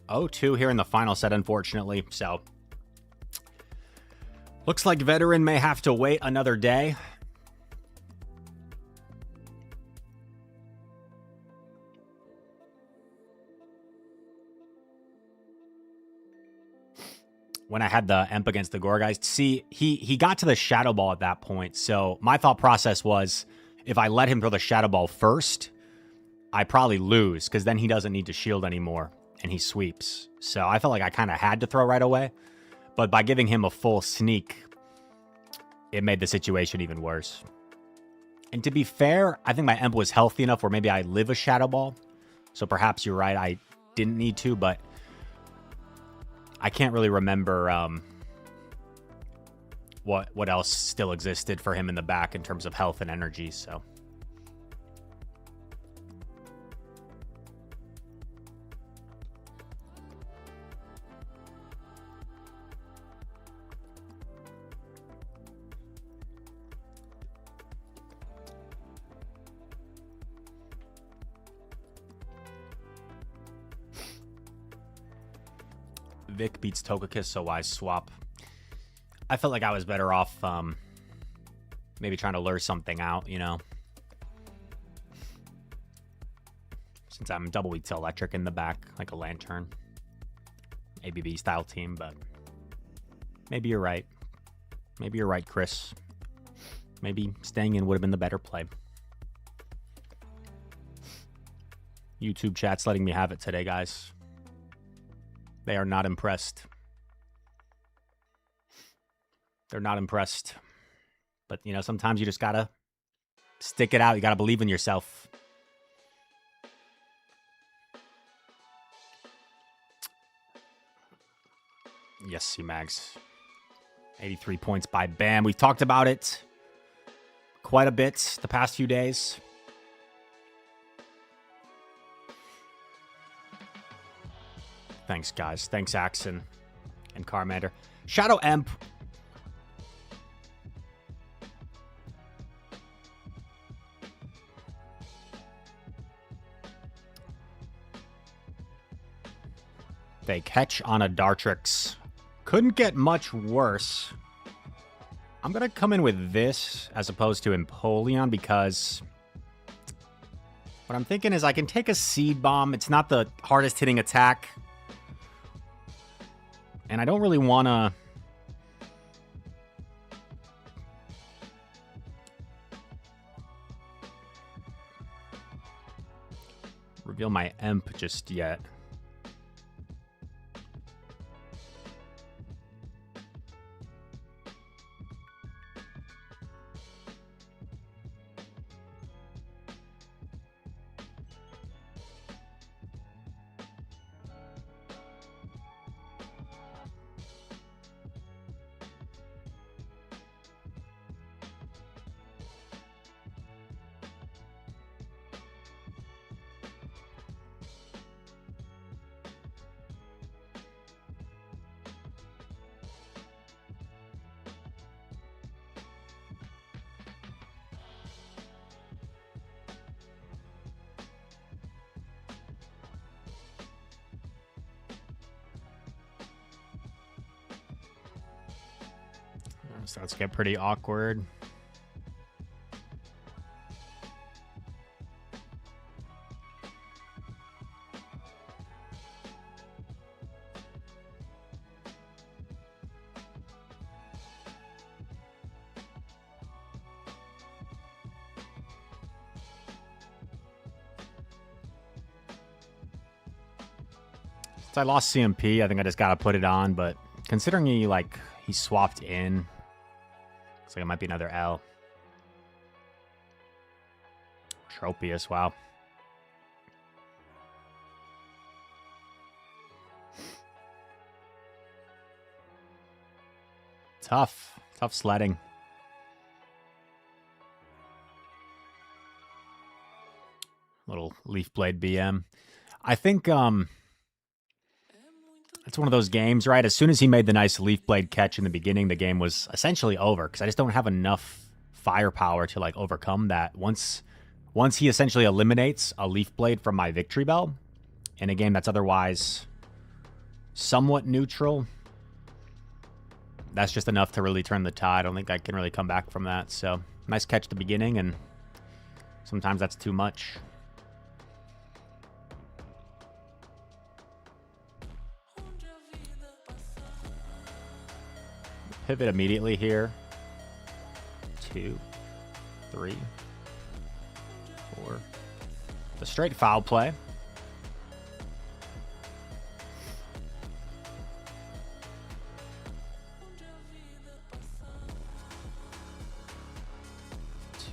S1: Oh, 2 here in the final set, unfortunately. So, looks like Veteran may have to wait another day. When I had the Emp against the Gore guys, see, he got to the Shadow Ball at that point. So, my thought process was, if I let him throw the Shadow Ball first, I probably lose, because then he doesn't need to shield anymore. And he sweeps. So I felt like I kind of had to throw right away. But by giving him a full sneak, it made the situation even worse. And to be fair, I think my Emp was healthy enough where maybe I live a Shadow Ball. So perhaps you're right, I didn't need to, but I can't really remember what else still existed for him in the back in terms of health and energy, so... Vic beats Togekiss, so why swap? I felt like I was better off maybe trying to lure something out, you know? Since I'm double weak to electric in the back, like a lantern. ABB style team, but maybe you're right. Maybe you're right, Chris. Maybe staying in would have been the better play. YouTube chat's letting me have it today, guys. They are not impressed. They're not impressed. But, you know, sometimes you just gotta stick it out. You gotta believe in yourself. Yes, C-Mags. 83 points by Bam. We've talked about it quite a bit the past few days. Thanks, guys. Thanks, Axon and Carmander. Shadow Emp. They catch on a Dartrix. Couldn't get much worse. I'm going to come in with this as opposed to Empoleon because what I'm thinking is I can take a Seed Bomb. It's not the hardest hitting attack. And I don't really want to... reveal my Emp just yet. Starts to get pretty awkward. Since I lost CMP, I think I just gotta put it on, but considering he swapped in, looks like it might be another L. Tropius, wow. Tough sledding. Little Leaf Blade BM. I think it's one of those games, right? As soon as he made the nice Leaf Blade catch in the beginning, the game was essentially over because I just don't have enough firepower to overcome that. Once he essentially eliminates a Leaf Blade from my Victory Bell in a game that's otherwise somewhat neutral, that's just enough to really turn the tide. I don't think I can really come back from that. So nice catch at the beginning, and sometimes that's too much. Pivot immediately here. 2, 3, 4. The straight foul play.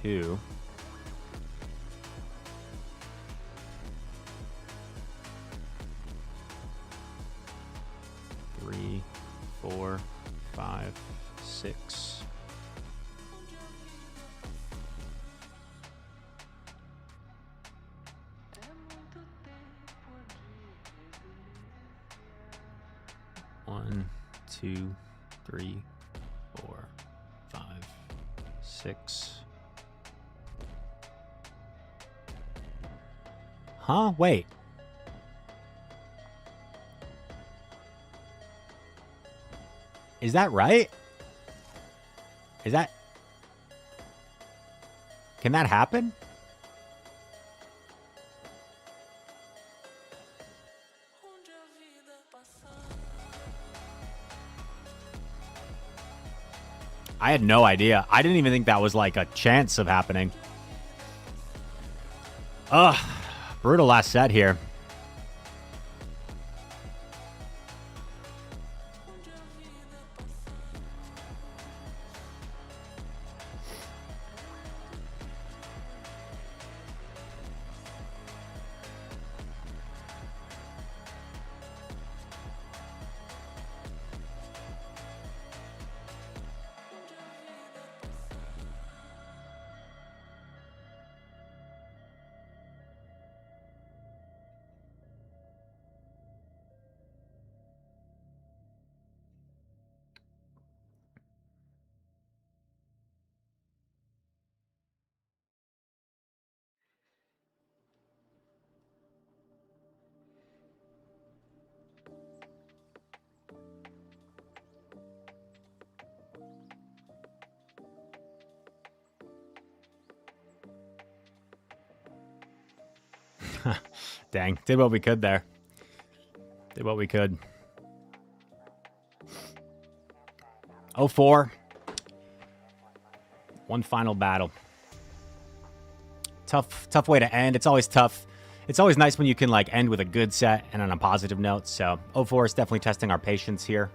S1: Two. 3, 4, 5, 6. One, 2, 3, 4, 5, 6. Huh? Wait. Is that right? Is that... Can that happen? I had no idea. I didn't even think that was like a chance of happening. Ugh. Brutal last set here. Dang. Did what we could there. Did what we could. 0-4. One final battle. Tough way to end. It's always tough. It's always nice when you can like end with a good set and on a positive note. So 0-4 is definitely testing our patience here.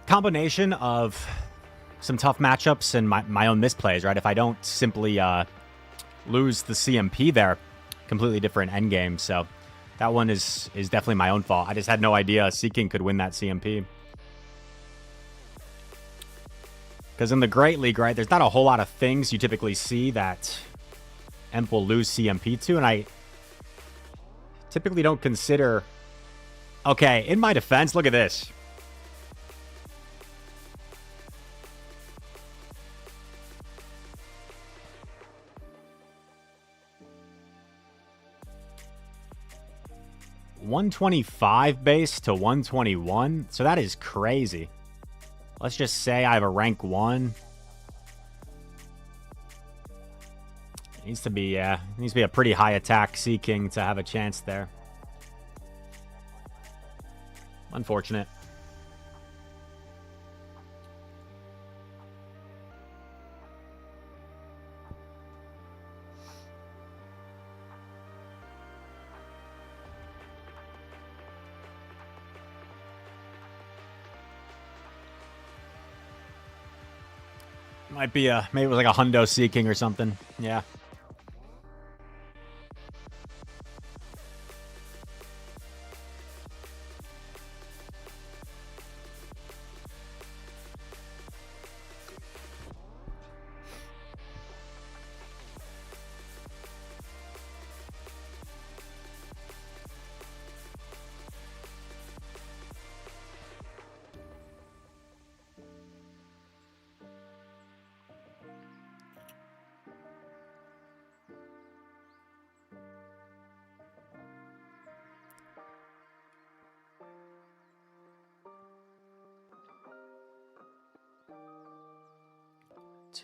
S1: Combination of some tough matchups and my own misplays, right? If I don't simply lose the CMP there, completely different endgame. So that one is definitely my own fault. I just had no idea Seeking could win that CMP. Because in the Great League, right, there's not a whole lot of things you typically see that Emp will lose CMP to, and I typically don't consider... Okay, in my defense, look at this. $125 base to 121, so that is crazy. Let's just say I have a rank 1. It needs to be a pretty high attack Seeking to have a chance there. Unfortunate. Might be maybe it was like a hundo Seeking or something. Yeah.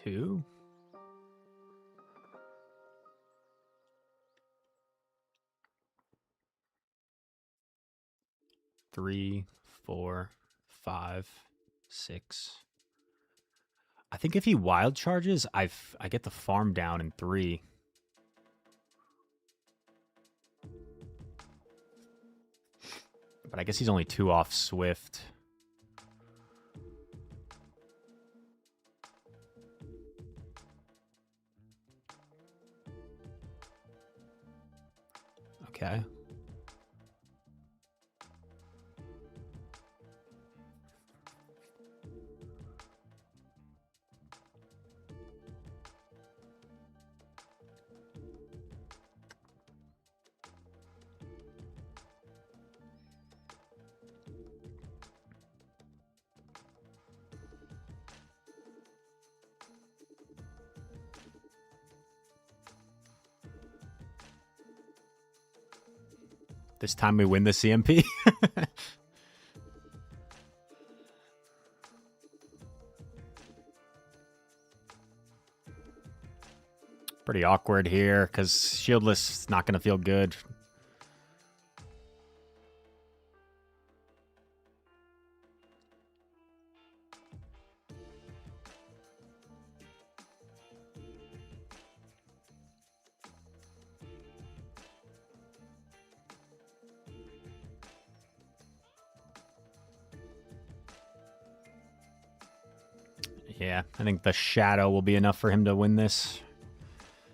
S1: Two. Three, 4, 5, 6. I think if he wild charges, I get the farm down in 3. But I guess he's only 2 off Swift. Okay. This time we win the CMP. Pretty awkward here because shieldless is not going to feel good. Yeah, I think the shadow will be enough for him to win this.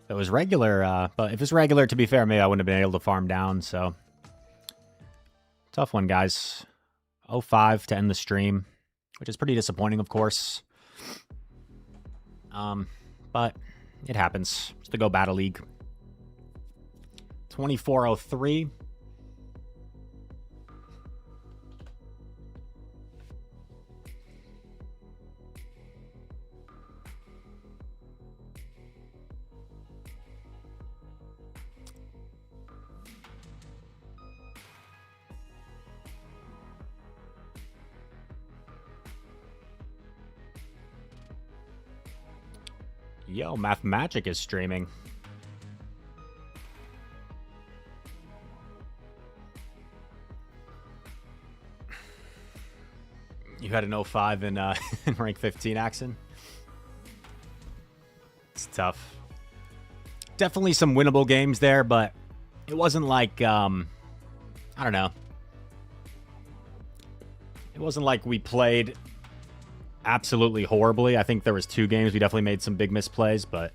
S1: If it was regular, but if it's regular, to be fair, maybe I wouldn't have been able to farm down, so. Tough one, guys. 0-5 to end the stream, which is pretty disappointing, of course. But it happens. Just to go Battle League. 24-03. Yo, Math Magic is streaming. You had an 0-5 in rank 15, Axon. It's tough. Definitely some winnable games there, but it wasn't like, I don't know. It wasn't like we played absolutely horribly. I think there was 2 games we definitely made some big misplays, but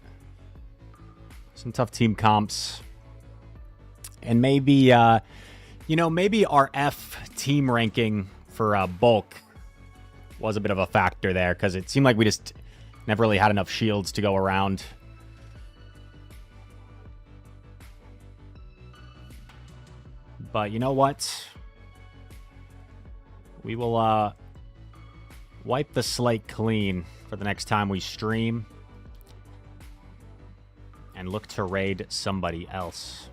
S1: some tough team comps. And maybe, you know, maybe our F team ranking for bulk was a bit of a factor there, because it seemed like we just never really had enough shields to go around. But you know what? We will wipe the slate clean for the next time we stream and look to raid somebody else.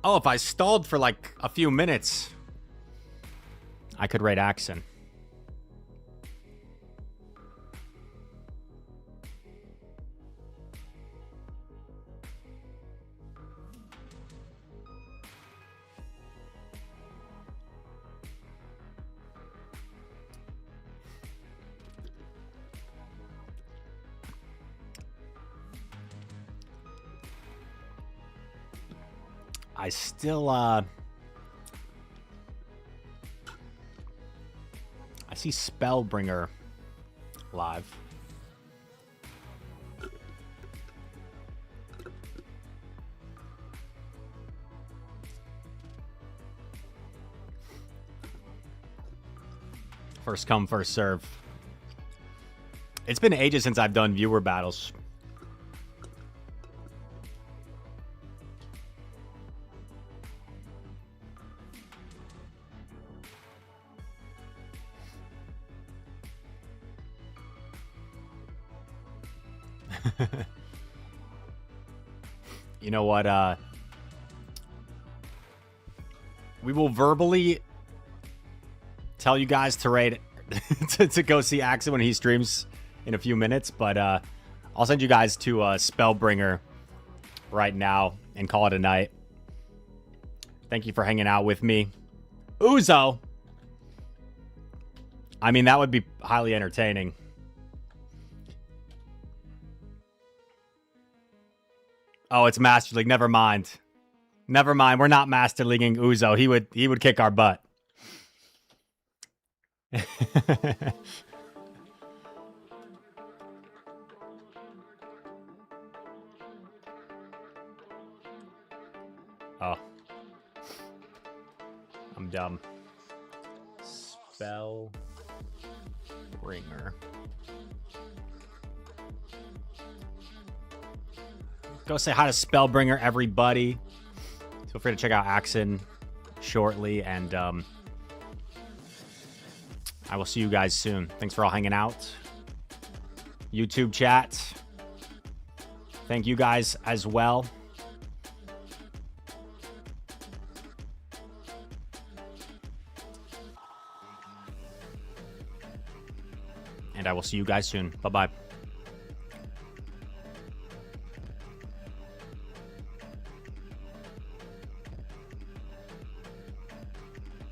S1: Oh, if I stalled for like a few minutes, I could raid Axon. I still, I see Spellbringer live. First come, first serve. It's been ages since I've done viewer battles. You know what, we will verbally tell you guys to raid to go see Axon when he streams in a few minutes, but I'll send you guys to Spellbringer right now and call it a night. Thank you for hanging out with me. Uzo! I mean, that would be highly entertaining. Oh, it's Master League. Never mind. Never mind. We're not Master Leaguing Uzo. He would kick our butt. Oh. I'm dumb. Spellbringer. Go say hi to Spellbringer, everybody. Feel free to check out Axon shortly, and I will see you guys soon. Thanks for all hanging out. YouTube chat. Thank you guys as well. and I will see you guys soon. Bye-bye.